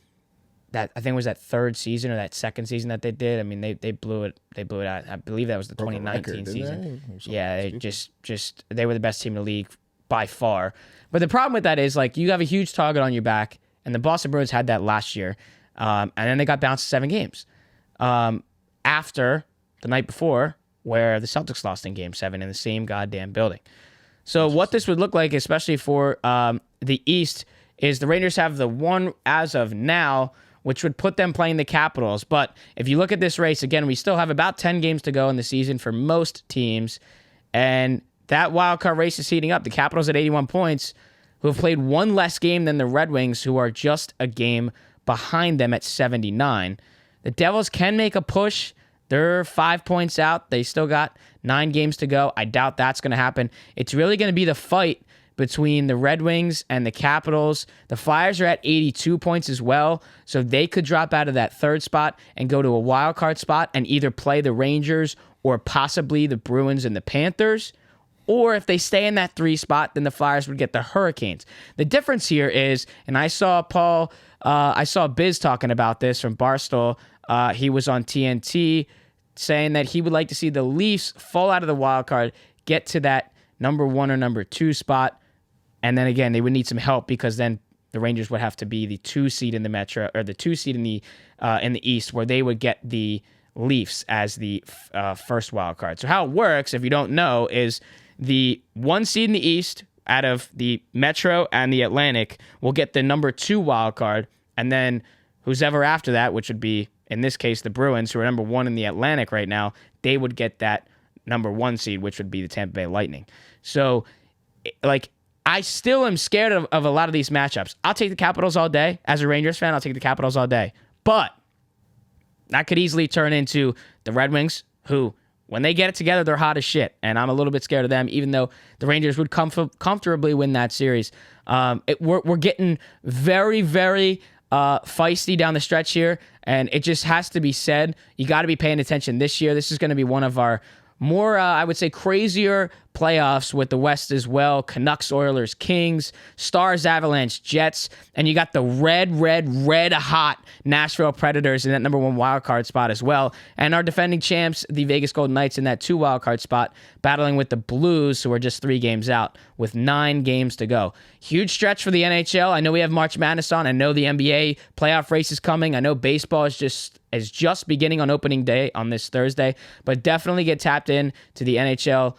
I think it was that 3rd season or that 2nd season that they did. I mean, they blew it. They blew it out. I believe that was the 2019 season. Yeah, they just they were the best team in the league by far. But the problem with that is like you have a huge target on your back, and the Boston Bruins had that last year, and then they got bounced 7 games after the night before, where the Celtics lost in Game 7 in the same goddamn building. So what this would look like, especially for the East, is the Rangers have the one as of now, which would put them playing the Capitals. But if you look at this race, again, we still have about 10 games to go in the season for most teams, and that wild card race is heating up. The Capitals at 81 points, who have played 1 less game than the Red Wings, who are just a game behind them at 79. The Devils can make a push. They're 5 points out. They still got 9 games to go. I doubt that's going to happen. It's really going to be the fight between the Red Wings and the Capitals. The Flyers are at 82 points as well, so they could drop out of that third spot and go to a wild card spot and either play the Rangers or possibly the Bruins and the Panthers. Or if they stay in that 3 spot, then the Flyers would get the Hurricanes. The difference here is, and I saw Biz talking about this from Barstool. He was on TNT saying that he would like to see the Leafs fall out of the wild card, get to that number 1 or number 2 spot, and then again they would need some help because then the Rangers would have to be the 2 seed in the Metro or the 2 seed in the East, where they would get the Leafs as the first wild card. So how it works, if you don't know, is the 1 seed in the East out of the Metro and the Atlantic will get the number 2 wild card, and then who's ever after that, which would be, in this case, the Bruins, who are number 1 in the Atlantic right now, they would get that number 1 seed, which would be the Tampa Bay Lightning. So, like, I still am scared of a lot of these matchups. I'll take the Capitals all day. As a Rangers fan, I'll take the Capitals all day. But that could easily turn into the Red Wings, who, when they get it together, they're hot as shit. And I'm a little bit scared of them, even though the Rangers would comfortably win that series. We're getting very, very feisty down the stretch here, and it just has to be said. You got to be paying attention this year. This is going to be one of our more, I would say, crazier playoffs with the West as well. Canucks, Oilers, Kings, Stars, Avalanche, Jets, and you got the red hot Nashville Predators in that number 1 wild card spot as well. And our defending champs, the Vegas Golden Knights, in that 2 wild card spot, battling with the Blues, who are just 3 games out with 9 games to go. Huge stretch for the NHL. I know we have March Madness on. I know the NBA playoff race is coming. I know baseball is just beginning on opening day on this Thursday, but definitely get tapped in to the NHL.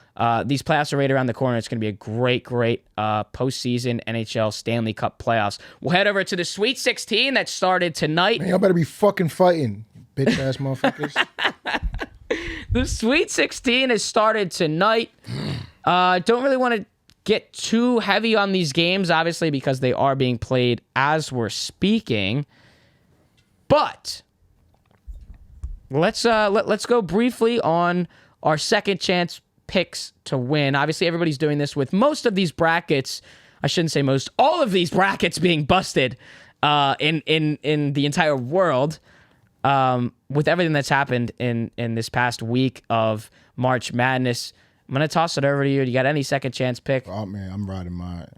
These playoffs are right around the corner. It's going to be a great postseason NHL Stanley Cup playoffs. We'll head over to the Sweet 16 that started tonight. Man, y'all better be fucking fighting, bitch ass motherfuckers. The Sweet 16 has started tonight. Don't really want to get too heavy on these games, obviously, because they are being played as we're speaking. But let's go briefly on our second chance picks to win. Obviously, everybody's doing this with most of these brackets. I shouldn't say most. All of these brackets being busted in the entire world with everything that's happened in this past week of March Madness. I'm gonna toss it over to you. You got any second chance pick? Oh man, I'm riding mine.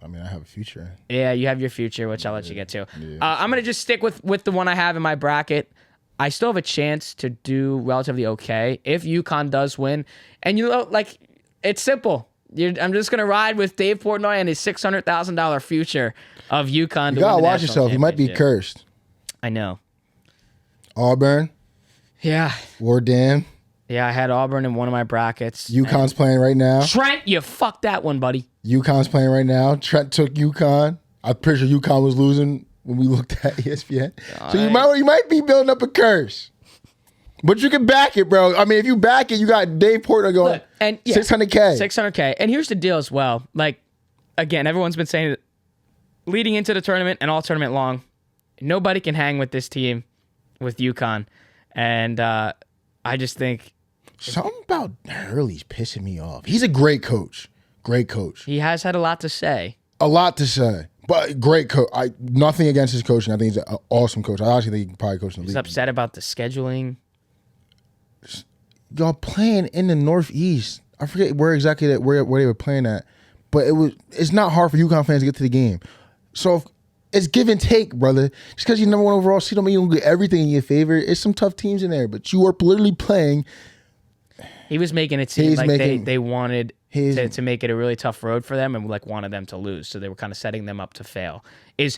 I mean, I have a future. Yeah, you have your future, which I'll let you get to. Yeah, I'm gonna just stick with the one I have in my bracket. I still have a chance to do relatively okay if UConn does win. And it's simple. I'm just gonna ride with Dave Portnoy and his $600,000 future of UConn. You gotta watch yourself. You might be cursed. I know. Auburn. Yeah. War Dam. Yeah, I had Auburn in one of my brackets. UConn's playing right now. Trent, you fucked that one, buddy. UConn's playing right now. Trent took UConn. I'm pretty sure UConn was losing when we looked at ESPN. So you might be building up a curse. But you can back it, bro. I mean, if you back it, you got Dave Porter going. Look, and yeah, $600K. $600K. And here's the deal as well. Like, again, everyone's been saying it leading into the tournament and all tournament long. Nobody can hang with this team, with UConn. And I just think something about Hurley's pissing me off. He's a great coach. Great coach. He has had a lot to say. A lot to say. But great coach. Nothing against his coaching. I think he's an awesome coach. I actually think he can probably coach in the league. He's upset about the scheduling. Y'all playing in the Northeast. I forget where exactly where they were playing at. But it's not hard for UConn fans to get to the game. So it's give and take, brother. Just because you're number 1 overall seed don't mean you don't get everything in your favor. It's some tough teams in there. But you are literally playing. He was making it seem like they wanted to make it a really tough road for them and wanted them to lose. So they were kind of setting them up to fail. He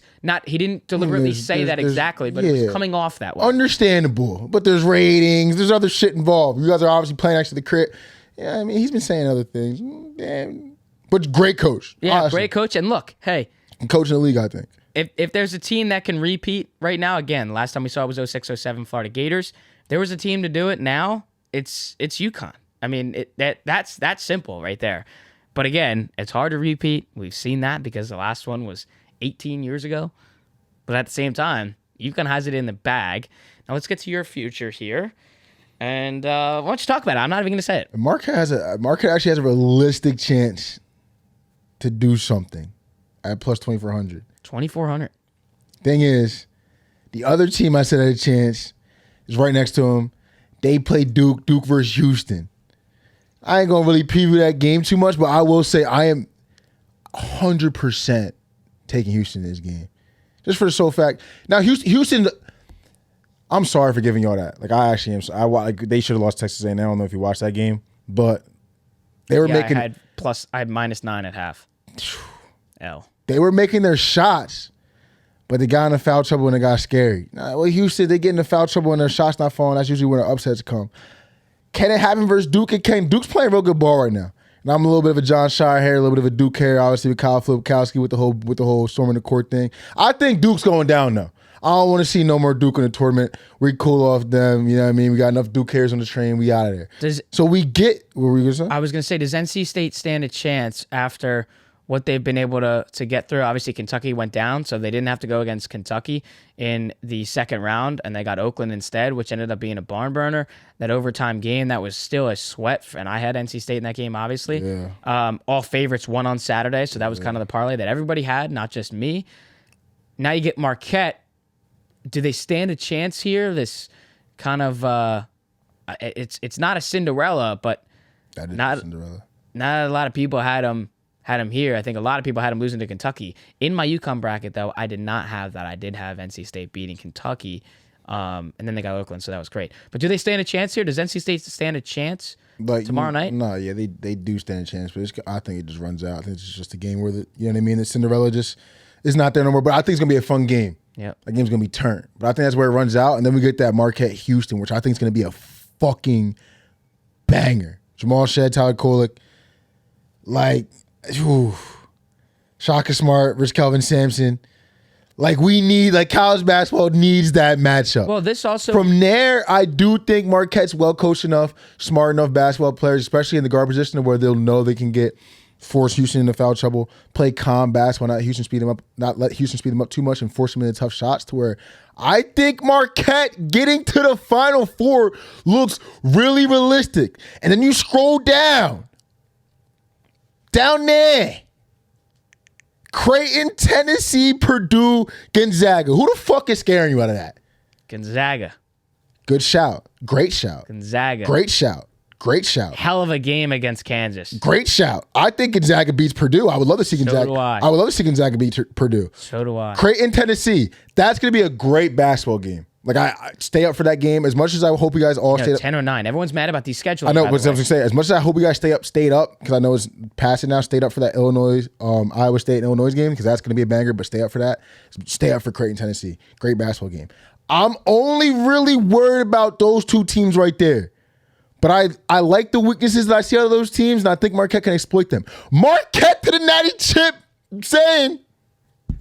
didn't deliberately say that exactly, but it was coming off that way. Understandable. But there's ratings. There's other shit involved. You guys are obviously playing next to the crib. Yeah, I mean, he's been saying other things. Damn. But great coach. Yeah, honestly. Great coach. And look, hey. Coaching the league, I think. If there's a team that can repeat right now, again, last time we saw it was 06-07 Florida Gators. If there was a team to do it now, it's UConn. I mean, that's simple right there. But again, it's hard to repeat. We've seen that because the last one was 18 years ago. But at the same time, UConn has it in the bag. Now let's get to your future here. And why don't you talk about it? I'm not even going to say it. Marquette actually has a realistic chance to do something at plus 2,400. 2,400. Thing is, the other team I said had a chance is right next to them. They play Duke versus Houston. I ain't gonna really preview that game too much, but I will say I am 100% taking Houston in this game, just for the sole fact. Now Houston, I'm sorry for giving y'all that. Like I actually am. They should have lost Texas A&M. I don't know if you watched that game, but they were making. I had -9 at half. L. They were making their shots, but they got into foul trouble and it got scary. Now, well, Houston, they get into foul trouble and their shots not falling. That's usually when the upsets come. Can it happen versus Duke? It can. Duke's playing real good ball right now. And I'm a little bit of a John Shire hair, a little bit of a Duke hair, obviously with Kyle Filipkowski with the whole storming the court thing. I think Duke's going down though. I don't want to see no more Duke in the tournament. We cool off them. You know what I mean? We got enough Duke hairs on the train. We out of there. So we get. What were you gonna say? I was gonna say, does NC State stand a chance after what they've been able to get through? Obviously, Kentucky went down, so they didn't have to go against Kentucky in the second round, and they got Oakland instead, which ended up being a barn burner. That overtime game, that was still a sweat, and I had NC State in that game, obviously. Yeah. All favorites won on Saturday, so that was kind of the parlay that everybody had, not just me. Now you get Marquette. Do they stand a chance here? This kind of, it's not a Cinderella, but That is not Cinderella. Not a lot of people had them here. I think a lot of people had them losing to Kentucky. In my UConn bracket, though, I did not have that. I did have NC State beating Kentucky, and then they got Oakland, so that was great. But do they stand a chance here? Does NC State stand a chance tomorrow night? No, yeah, they do stand a chance, but I think it just runs out. I think it's just a game where you know what I mean. The Cinderella just is not there no more. But I think it's gonna be a fun game. Yeah, that game's gonna be turned. But I think that's where it runs out, and then we get that Marquette Houston, which I think is gonna be a fucking banger. Jamal Shedd, Tyler Kolek, like. Ooh. Shaka Smart versus Kelvin Sampson. Like college basketball needs that matchup. Well, this also from there, I do think Marquette's well coached enough, smart enough basketball players, especially in the guard position, where they'll know they can force Houston into foul trouble, play calm basketball, not let Houston speed them up too much, and force them into tough shots. To where I think Marquette getting to the Final Four looks really realistic. And then you scroll down there. Creighton, Tennessee, Purdue, Gonzaga. Who the fuck is scaring you out of that? Gonzaga. Good shout. Great shout. Gonzaga. Great shout. Great shout. Hell of a game against Kansas. Great shout. I think Gonzaga beats Purdue. I would love to see Gonzaga. So do I. I would love to see Gonzaga beat Purdue. So do I. Creighton, Tennessee. That's going to be a great basketball game. Like I stay up for that game as much as I hope you guys all stay up. 10 or 9. Everyone's mad about these schedules. I know, but I was going to say, as much as I hope you guys stayed up, because I know it's passing now, stayed up for that Iowa State and Illinois game, because that's going to be a banger, but stay up for that. Stay up for Creighton, Tennessee. Great basketball game. I'm only really worried about those two teams right there. But I like the weaknesses that I see out of those teams, and I think Marquette can exploit them. Marquette to the natty chip, I'm saying.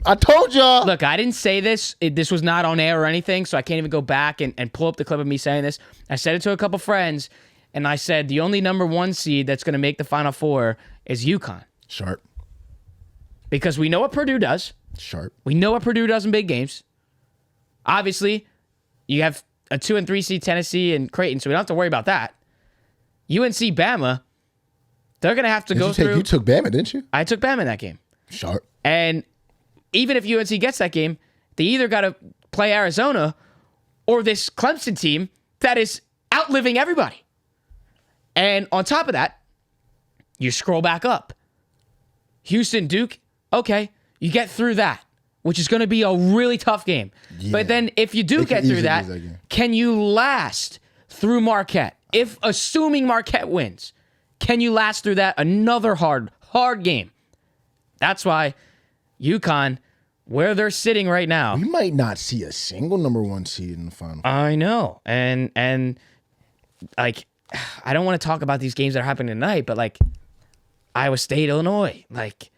I told y'all. Look, I didn't say this. This was not on air or anything, so I can't even go back and pull up the clip of me saying this. I said it to a couple friends, and I said the only number 1 seed that's going to make the Final Four is UConn. Sharp. Because we know what Purdue does. Sharp. We know what Purdue does in big games. Obviously, you have a 2 and 3 seed Tennessee and Creighton, so we don't have to worry about that. UNC Bama, they're going to have to go through. You took Bama, didn't you? I took Bama in that game. Sharp. And even if UNC gets that game, they either got to play Arizona or this Clemson team that is outliving everybody. And on top of that, you scroll back up. Houston, Duke, okay, you get through that, which is going to be a really tough game. Yeah. But then if you do get through that, can you last through Marquette? If assuming Marquette wins, can you last through that? Another hard game. That's why UConn, where they're sitting right now. We might not see a single number 1 seed in the Final Four. I know. And like, I don't want to talk about these games that are happening tonight, but like Iowa State, Illinois, like,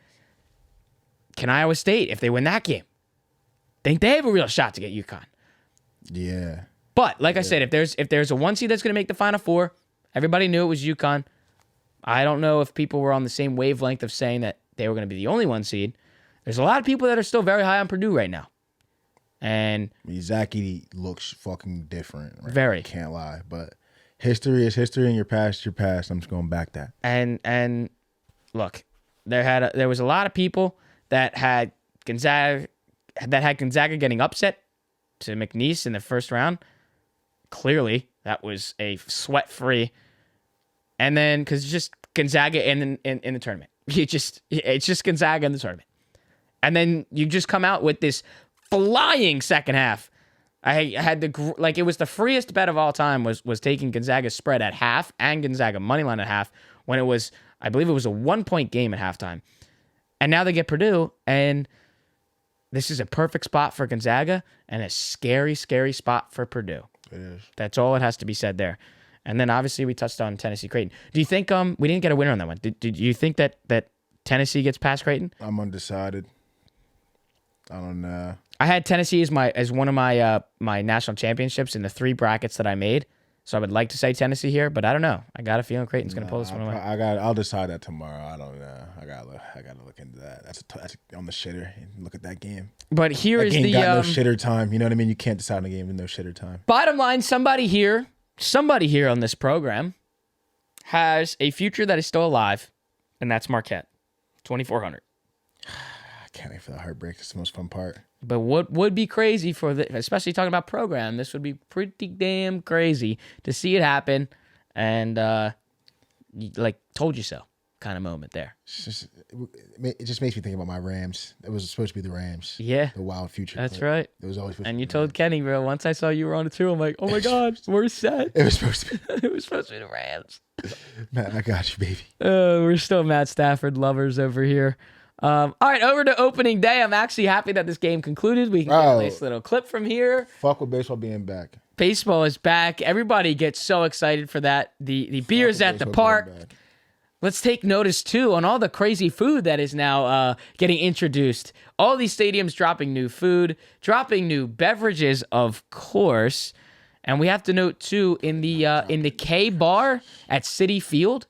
can Iowa State, if they win that game, think they have a real shot to get UConn? Yeah. But like I said, if there's a 1 seed that's going to make the Final Four, everybody knew it was UConn. I don't know if people were on the same wavelength of saying that they were going to be the only 1 seed. There's a lot of people that are still very high on Purdue right now. And Zach Edey looks fucking different. Right? Very. Can't lie. But History is history, and your past is your past. I'm just going back that. And look, there was a lot of people that had Gonzaga getting upset to McNeese in the first round. Clearly, that was a sweat-free. And then, because it's just Gonzaga in the tournament. It's just Gonzaga in the tournament. And then you just come out with this flying second half. I had it was the freest bet of all time was taking Gonzaga's spread at half and Gonzaga moneyline at half when it was, I believe it was a 1-point game at halftime. And now they get Purdue, and this is a perfect spot for Gonzaga and a scary, scary spot for Purdue. It is. That's all it has to be said there. And then obviously we touched on Tennessee Creighton. Do you think we didn't get a winner on that one? Did you think that Tennessee gets past Creighton? I'm undecided. I don't know. I had Tennessee as one of my national championships in the 3 brackets that I made. So I would like to say Tennessee here, but I don't know. I got a feeling Creighton's going to pull this one away. I'll decide that tomorrow. I don't know. I got to look into that. That's on the shitter. Look at that game. But here that is game the got no shitter time. You know what I mean? You can't decide on a game with no shitter time. Bottom line, somebody here on this program has a future that is still alive, and that's Marquette, 2,400. I can't wait for the heartbreak. It's the most fun part. But what would be crazy especially talking about program, this would be pretty damn crazy to see it happen, and told you so kind of moment there. It just makes me think about my Rams. It was supposed to be the Rams. Yeah. The wild future. That's right. It was always supposed and to be you the told Rams. Kenny, bro, once I saw you were on it too, I'm like, oh my God, we're set. It was supposed to be. It was supposed to be the Rams. Matt, I got you, baby. We're still Matt Stafford lovers over here. All right, over to opening day. I'm actually happy that this game concluded. We can get a nice little clip from here. Fuck with baseball being back. Baseball is back. Everybody gets so excited for that. The beers at the park. Let's take notice, too, on all the crazy food that is now getting introduced. All these stadiums dropping new food, dropping new beverages, of course. And we have to note, too, in the K Bar at Citi Field,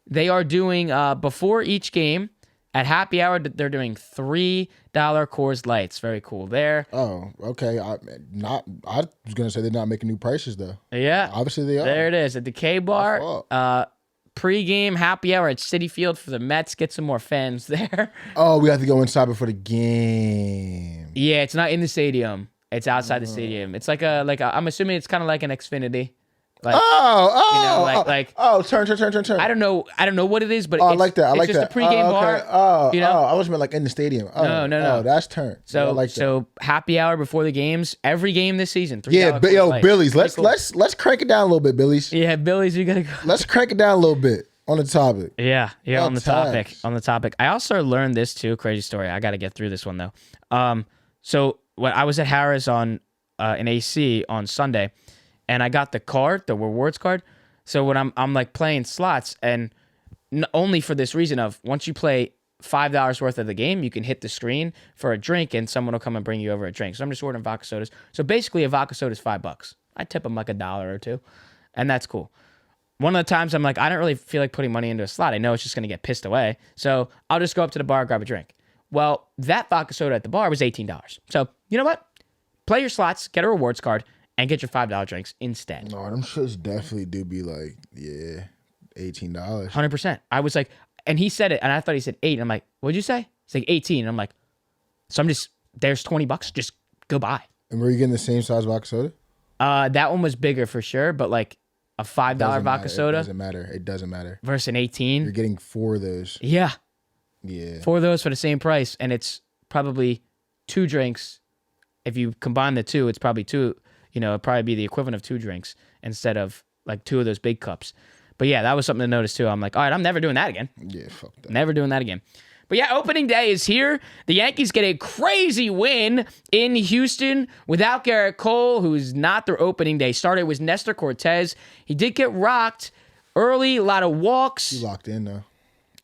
they are doing, before each game, at happy hour, they're doing $3 Coors Lights. Very cool there. Oh, okay. I was gonna say they're not making new prices though. Yeah, obviously they are. There it is at the K Bar. Pre-game happy hour at Citi Field for the Mets. Get some more fans there. Oh, we have to go inside before the game. Yeah, it's not in the stadium. It's outside the stadium. It's like a. I'm assuming it's kind of like an Xfinity. Like, turn. I don't know what it is, but I like that. I like just that. a pregame bar. I was meant like in the stadium. No. That's turn. So, I like that. So happy hour before the games. Every game this season. Yeah, Billy's. Let's crank it down a little bit, Billy's. Yeah, Billy's. You gotta go. Let's crank it down a little bit on the topic. Yeah, on the topic. I also learned this too. Crazy story. I got to get through this one though. So when I was at Harris on an AC on Sunday. And I got the rewards card. So when I'm like playing slots, and only for this reason of once you play $5 worth of the game, you can hit the screen for a drink, and someone will come and bring you over a drink. So I'm just ordering vodka sodas. So basically, a vodka soda is $5. I tip them like $1 or $2, and that's cool. One of the times I'm like, I don't really feel like putting money into a slot. I know it's just gonna get pissed away, so I'll just go up to the bar, grab a drink. Well, that vodka soda at the bar was $18. So you know what? Play your slots, get a rewards card, and get your $5 drinks instead. No, them shits definitely do be like, yeah, $18. 100%. I was like, and he said it, and I thought he said 8. And I'm like, what'd you say? It's like 18. And I'm like, so there's $20. Just go buy. And were you getting the same size vodka soda? That one was bigger for sure, but like a $5 vodka soda. It doesn't matter. Versus an 18. You're getting 4 of those. Yeah. Yeah. 4 of those for the same price, and it's probably 2 drinks. If you combine the 2, it's probably 2. It'd probably be the equivalent of 2 drinks instead of like 2 of those big cups. But yeah, that was something to notice too. I'm like, all right, I'm never doing that again. Yeah, fuck that. Never doing that again. But yeah, opening day is here. The Yankees get a crazy win in Houston without Garrett Cole, who's not their opening day starter. It was Nestor Cortez. He did get rocked early, a lot of walks. You locked in though.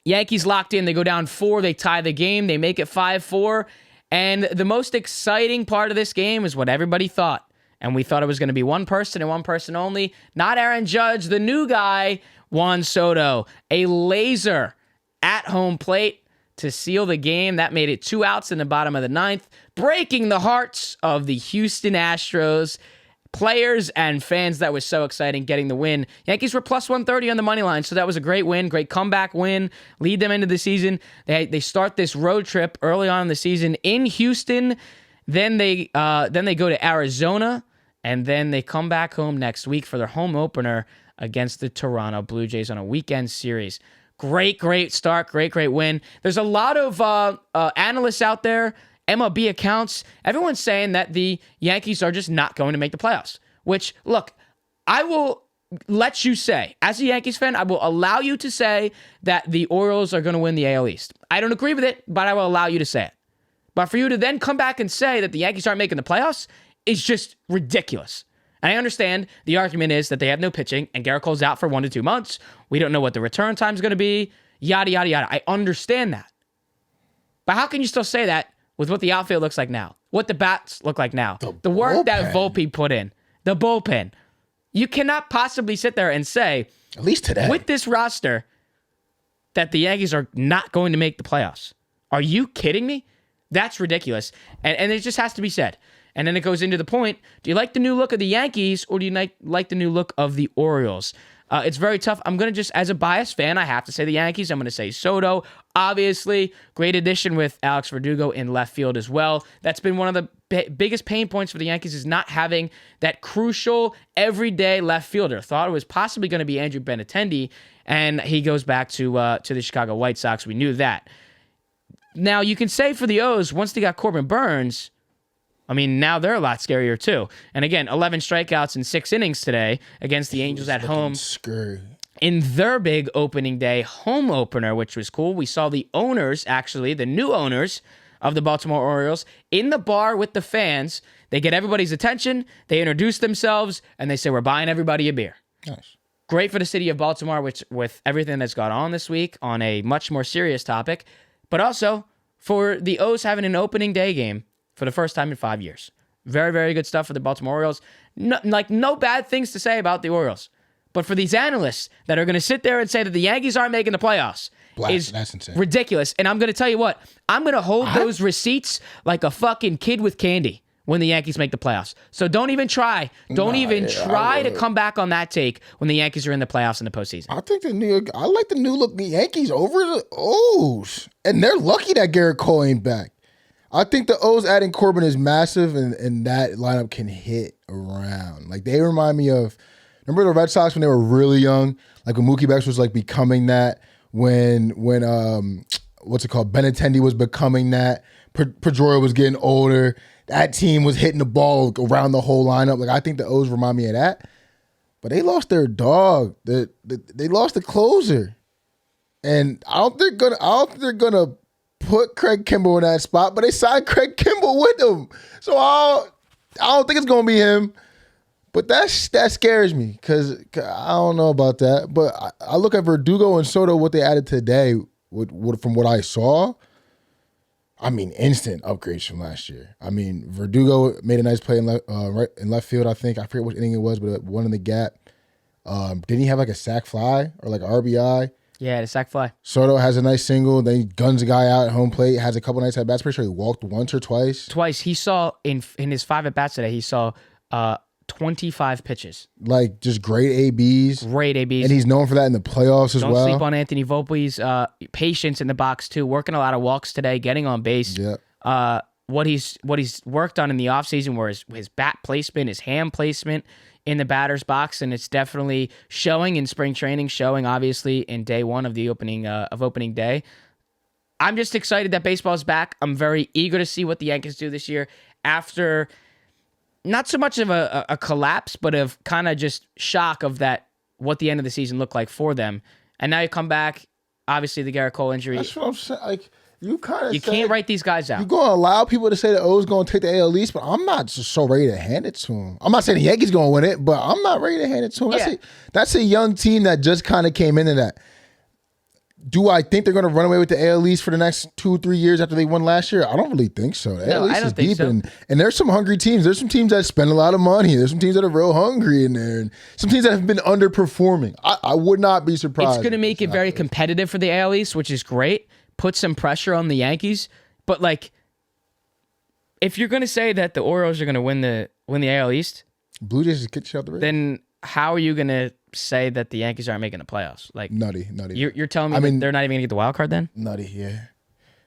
Yankees locked in. They go down 4. They tie the game. They make it 5-4. And the most exciting part of this game is what everybody thought. And we thought it was going to be one person and one person only. Not Aaron Judge, the new guy, Juan Soto. A laser at home plate to seal the game. That made it 2 outs in the bottom of the 9th, breaking the hearts of the Houston Astros. players and fans, that was so exciting getting the win. Yankees were plus 130 on the money line, so that was a great win, great comeback win, lead them into the season. They start this road trip early on in the season in Houston, then they go to Arizona, and then they come back home next week for their home opener against the Toronto Blue Jays on a weekend series. Great start, great win. There's a lot of analysts out there, MLB accounts, everyone's saying that the Yankees are just not going to make the playoffs, which, look, I will let you say, as a Yankees fan, I will allow you to say that the Orioles are going to win the AL East. I don't agree with it, but I will allow you to say it. But for you to then come back and say that the Yankees aren't making the playoffs is just ridiculous. And I understand the argument is that they have no pitching and Garrett Cole's out for 1 to 2 months. We don't know what the return time is going to be, yada, yada, yada. I understand that. But how can you still say that with what the outfield looks like now, what the bats look like now, the work that Volpe put in, the bullpen? You cannot possibly sit there and say, at least today, with this roster, that the Yankees are not going to make the playoffs. Are you kidding me? That's ridiculous. And it just has to be said. And then it goes into the point, do you like the new look of the Yankees or do you like the new look of the Orioles? It's very tough. I'm going to just, as a biased fan, I have to say the Yankees. I'm going to say Soto. Obviously, great addition with Alex Verdugo in left field as well. That's been one of the biggest pain points for the Yankees, is not having that crucial, everyday left fielder. Thought it was possibly going to be Andrew Benintendi, and he goes back to the Chicago White Sox. We knew that. Now, you can say for the O's, once they got Corbin Burns, I mean, now they're a lot scarier too. And again, 11 strikeouts in 6 innings today against the Angels at home in their big opening day home opener, which was cool. We saw the owners, actually, the new owners of the Baltimore Orioles, in the bar with the fans. They get everybody's attention, they introduce themselves, and they say, we're buying everybody a beer. Nice. Great for the city of Baltimore, which with everything that's gone on this week on a much more serious topic, but also for the O's having an opening day game for the first time in 5 years. Very, very good stuff for the Baltimore Orioles. No bad things to say about the Orioles. But for these analysts that are going to sit there and say that the Yankees aren't making the playoffs is that's insane. Ridiculous. And I'm going to tell you what, I'm going to hold those receipts like a fucking kid with candy when the Yankees make the playoffs. So don't even try. Don't even try to come back on that take when the Yankees are in the playoffs in the postseason. I think I like the new look the Yankees over the O's. And they're lucky that Garrett Cole ain't back. I think the O's adding Corbin is massive, and that lineup can hit around. Like, they remind me of, remember the Red Sox when they were really young? Like when Mookie Betts was like becoming that, when Benintendi was becoming that, Pedroia was getting older, that team was hitting the ball around the whole lineup. Like, I think the O's remind me of that. But they lost their dog. They lost the closer. And I don't think they're gonna put Craig Kimbrell in that spot, but they signed Craig Kimbrell with him. So I don't think it's going to be him. But that scares me because I don't know about that. But I look at Verdugo and Soto, what they added today, from what I saw, I mean, instant upgrades from last year. I mean, Verdugo made a nice play in left field, I think. I forget what inning it was, but one in the gap. Didn't he have like a sac fly or like an RBI? Yeah, the sac fly. Soto has a nice single. Then he guns a guy out at home plate. Has a couple nice at bats. Pretty sure he walked once or twice. Twice. He saw in his 5 at bats today. He saw 25 pitches. Like, just great ABs. Great ABs. And he's known for that in the playoffs as well. Don't sleep on Anthony Volpe's patience in the box too. Working a lot of walks today. Getting on base. Yeah. What he's worked on in the offseason were his bat placement, his hand placement in the batter's box, and it's definitely showing in spring training, showing obviously in day one of the opening day. I'm just excited that baseball is back. I'm very eager to see what the Yankees do this year after not so much of a collapse, but of kind of just shock of that, what the end of the season looked like for them. And now you come back, obviously the Garrett Cole injury. That's what I'm saying. Like, you can't write these guys out. You're going to allow people to say the O's going to take the AL East, but I'm not just so ready to hand it to them. I'm not saying the Yankees going to win it, but I'm not ready to hand it to them. Yeah. That's a young team that just kind of came into that. Do I think they're going to run away with the AL East for the next 2-3 years after they won last year? I don't really think so. The AL East is deep, and there's some hungry teams. There's some teams that spend a lot of money. There's some teams that are real hungry in there, and some teams that have been underperforming. I would not be surprised. It's going to make it very competitive for the AL East, which is great. Put some pressure on the Yankees, but like, if you're going to say that the Orioles are going to win the AL East, Blue Jays just kicked you out the race. Then how are you gonna say that the Yankees aren't making the playoffs? Like Nutty. You're telling me that they're not even gonna get the wild card then? Nutty, yeah.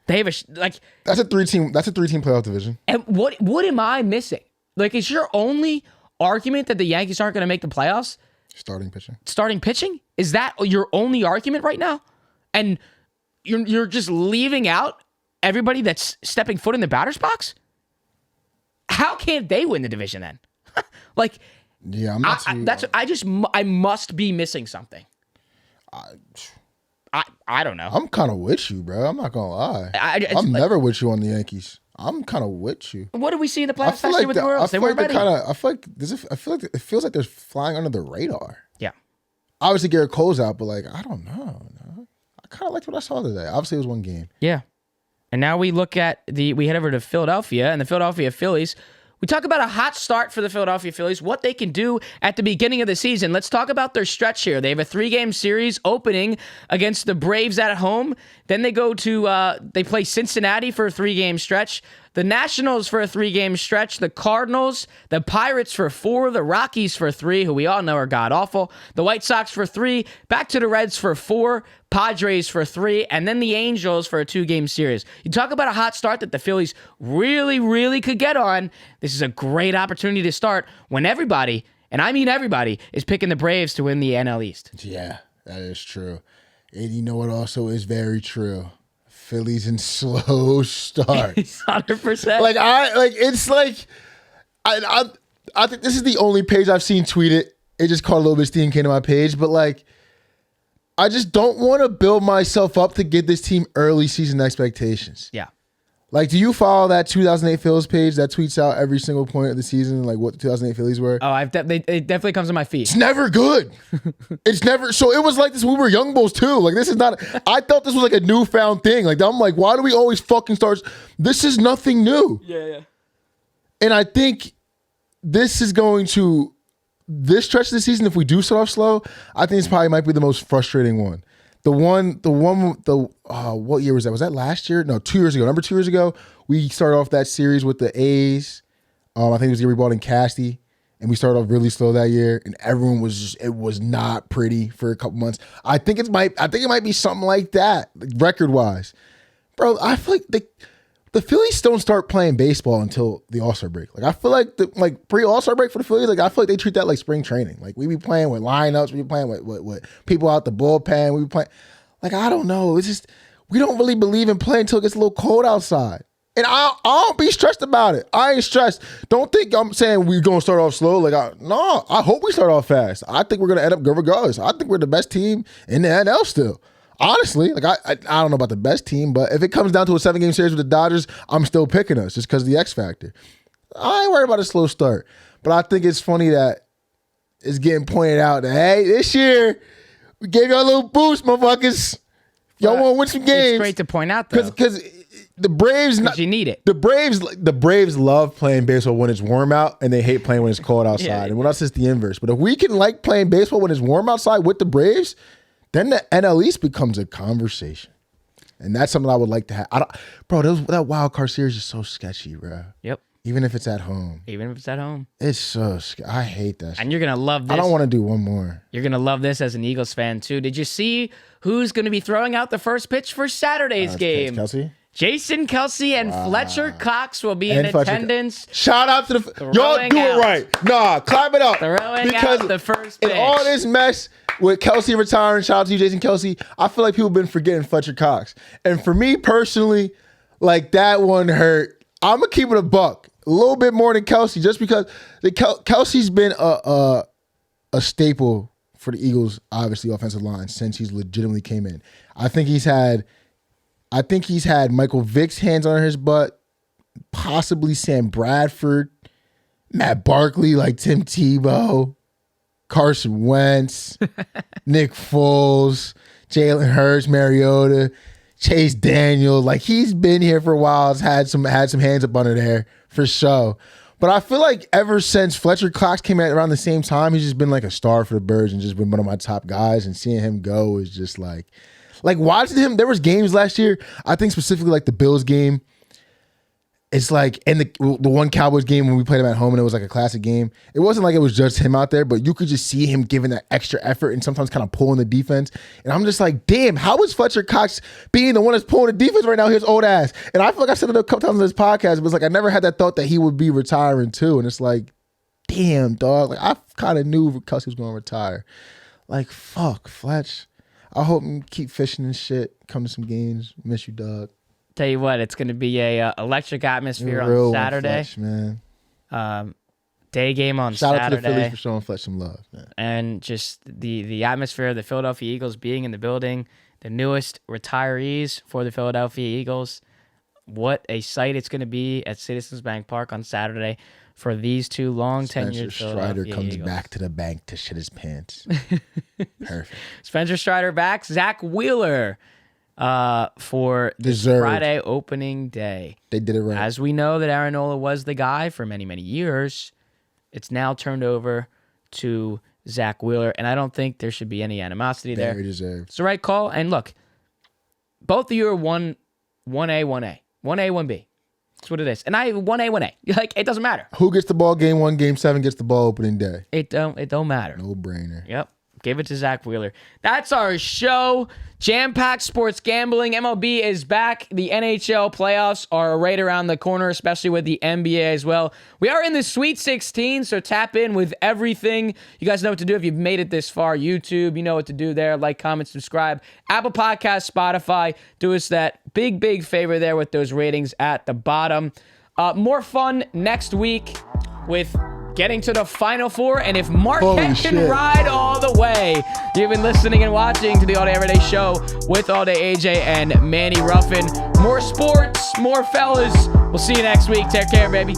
They have That's a three-team playoff division. And what am I missing? Like, is your only argument that the Yankees aren't gonna make the playoffs Starting pitching? Starting pitching? Is that your only argument right now? And you're just leaving out everybody that's stepping foot in the batter's box? How can't they win the division then? Like, yeah, I'm not. I must be missing something. I don't know. I'm kind of with you, bro. I'm not gonna lie. I'm never with you on the Yankees. I'm kind of with you. What did we see in the playoffs last year with the Royals? They weren't ready. I feel like it feels like they're flying under the radar. Yeah. Obviously, Garrett Cole's out, but like I don't know. I kind of liked what I saw today. Obviously, it was one game. Yeah. And now we head over to Philadelphia and the Philadelphia Phillies. We talk about a hot start for the Philadelphia Phillies, what they can do at the beginning of the season. Let's talk about their stretch here. They have a 3-game series opening against the Braves at home. Then they go to, they play Cincinnati for a 3-game stretch, the Nationals for a 3-game stretch, the Cardinals, the Pirates for 4, the Rockies for 3, who we all know are god-awful, the White Sox for 3, back to the Reds for 4, Padres for 3, and then the Angels for a 2-game series. You talk about a hot start that the Phillies really, really could get on. This is a great opportunity to start when everybody, and I mean everybody, is picking the Braves to win the NL East. Yeah, that is true. And you know what also is very true? Phillies in slow start. 100%. I think this is the only page I've seen tweet it. It just caught a little bit of steam, came to my page, but like, I just don't want to build myself up to get this team early season expectations. Yeah. Like, do you follow that 2008 Phillies page that tweets out every single point of the season, like what the 2008 Phillies were? Oh, it definitely comes on my feed. It's never good. It's never. So it was like this when we were young bulls too. Like, this is not. I thought this was like a newfound thing. Like, I'm like, why do we always fucking start? This is nothing new. Yeah. And I think this is going to this stretch of the season. If we do start off slow, I think this probably might be the most frustrating one. What year was that? Was that last year? No, 2 years ago. Remember 2 years ago? We started off that series with the A's. I think it was the year we bought in Casty. And we started off really slow that year. And everyone it was not pretty for a couple months. I think it might be something like that, record-wise. Bro, I feel like the Phillies don't start playing baseball until the All-Star break. Like, I feel like pre-All-Star break for the Phillies, like, I feel like they treat that like spring training. Like, we be playing with lineups, we be playing with people out the bullpen, we be playing. Like, I don't know. It's just, we don't really believe in playing until it gets a little cold outside. And I don't be stressed about it. I ain't stressed. Don't think I'm saying we're going to start off slow. No, I hope we start off fast. I think we're going to end up good regardless. I think we're the best team in the NL still. Honestly, like I don't know about the best team, but if it comes down to a 7-game series with the Dodgers, I'm still picking us just because of the X factor. I ain't worried about a slow start, but I think it's funny that it's getting pointed out that, hey, this year we gave y'all a little boost, motherfuckers. Y'all want to win some games. It's great to point out though, because the Braves, you need it. The Braves love playing baseball when it's warm out, and they hate playing when it's cold outside. Yeah. And with us, it's the inverse. But if we can like playing baseball when it's warm outside with the Braves, then the NL East becomes a conversation. And that's something I would like to have. That wild card series is so sketchy, bro. Yep. Even if it's at home. It's so I hate that shit. And you're going to love this. I don't want to do one more. You're going to love this as an Eagles fan, too. Did you see who's going to be throwing out the first pitch for Saturday's game? Kelsey? Jason Kelsey and Fletcher Cox will be in attendance. Shout out to y'all do it right. Nah, clap it up. Throwing out the first pitch. In all this mess with Kelsey retiring, shout out to you, Jason Kelsey, I feel like people have been forgetting Fletcher Cox. And for me personally, like, that one hurt. I'm going to keep it a buck. A little bit more than Kelsey, just because Kelsey's been a staple for the Eagles, obviously, offensive line, since he's legitimately came in. I think he's had Michael Vick's hands on his butt, possibly Sam Bradford, Matt Barkley, like Tim Tebow, Carson Wentz, Nick Foles, Jalen Hurts, Mariota, Chase Daniel. Like, he's been here for a while. Has had some hands up under there for sure. But I feel like ever since Fletcher Cox came out around the same time, he's just been like a star for the Birds and just been one of my top guys. And seeing him go is just like watching him. There was games last year, I think specifically like the Bills game. it's like in the one Cowboys game when we played him at home and it was like a classic game. It wasn't like it was just him out there, but you could just see him giving that extra effort and sometimes kind of pulling the defense. And I'm just like, damn, how is Fletcher Cox being the one that's pulling the defense right now? His old ass. And I feel like I said it a couple times on this podcast, but it's like I never had that thought that he would be retiring too. And it's like, damn, dog. Like I kind of knew Cox was going to retire. Like, fuck, Fletch. I hope you keep fishing and shit. Come to some games. Miss you, dog. Tell you what, it's going to be a electric atmosphere Real on Saturday. Fletch, man. Day game on Shout Saturday. out to the Phillies for showing Fletch some love, man. And just the atmosphere of the Philadelphia Eagles being in the building, the newest retirees for the Philadelphia Eagles. What a sight it's going to be at Citizens Bank Park on Saturday for these two long-tenured Strider comes Eagles. back to the bank to shit his pants. Perfect. Spencer Strider back. Zach Wheeler for Deserved. Friday opening day. They did it right. As we know that Aaron Nola was the guy for many, many years, it's now turned over to Zach Wheeler, and I don't think there should be any animosity there. Very deserved. It's the right call. And look, both of you are 1A, 1A. 1A, 1B. That's what it is. And I 1A, 1A. Like, it doesn't matter. Who gets the ball game 1, game 7 gets the ball opening day? It don't matter. No brainer. Yep. Give it to Zach Wheeler. That's our show. Jam-packed sports gambling. MLB is back. The NHL playoffs are right around the corner, especially with the NBA as well. We are in the Sweet 16, so tap in with everything. You guys know what to do if you've made it this far. YouTube, you know what to do there. Like, comment, subscribe. Apple Podcasts, Spotify. Do us that big, big favor there with those ratings at the bottom. More fun next week with getting to the Final Four, and if Marquette can ride all the way. You've been listening and watching to the All Day Everyday Show with All Day AJ and Manny Ruffin. More sports, more fellas. We'll see you next week. Take care, baby.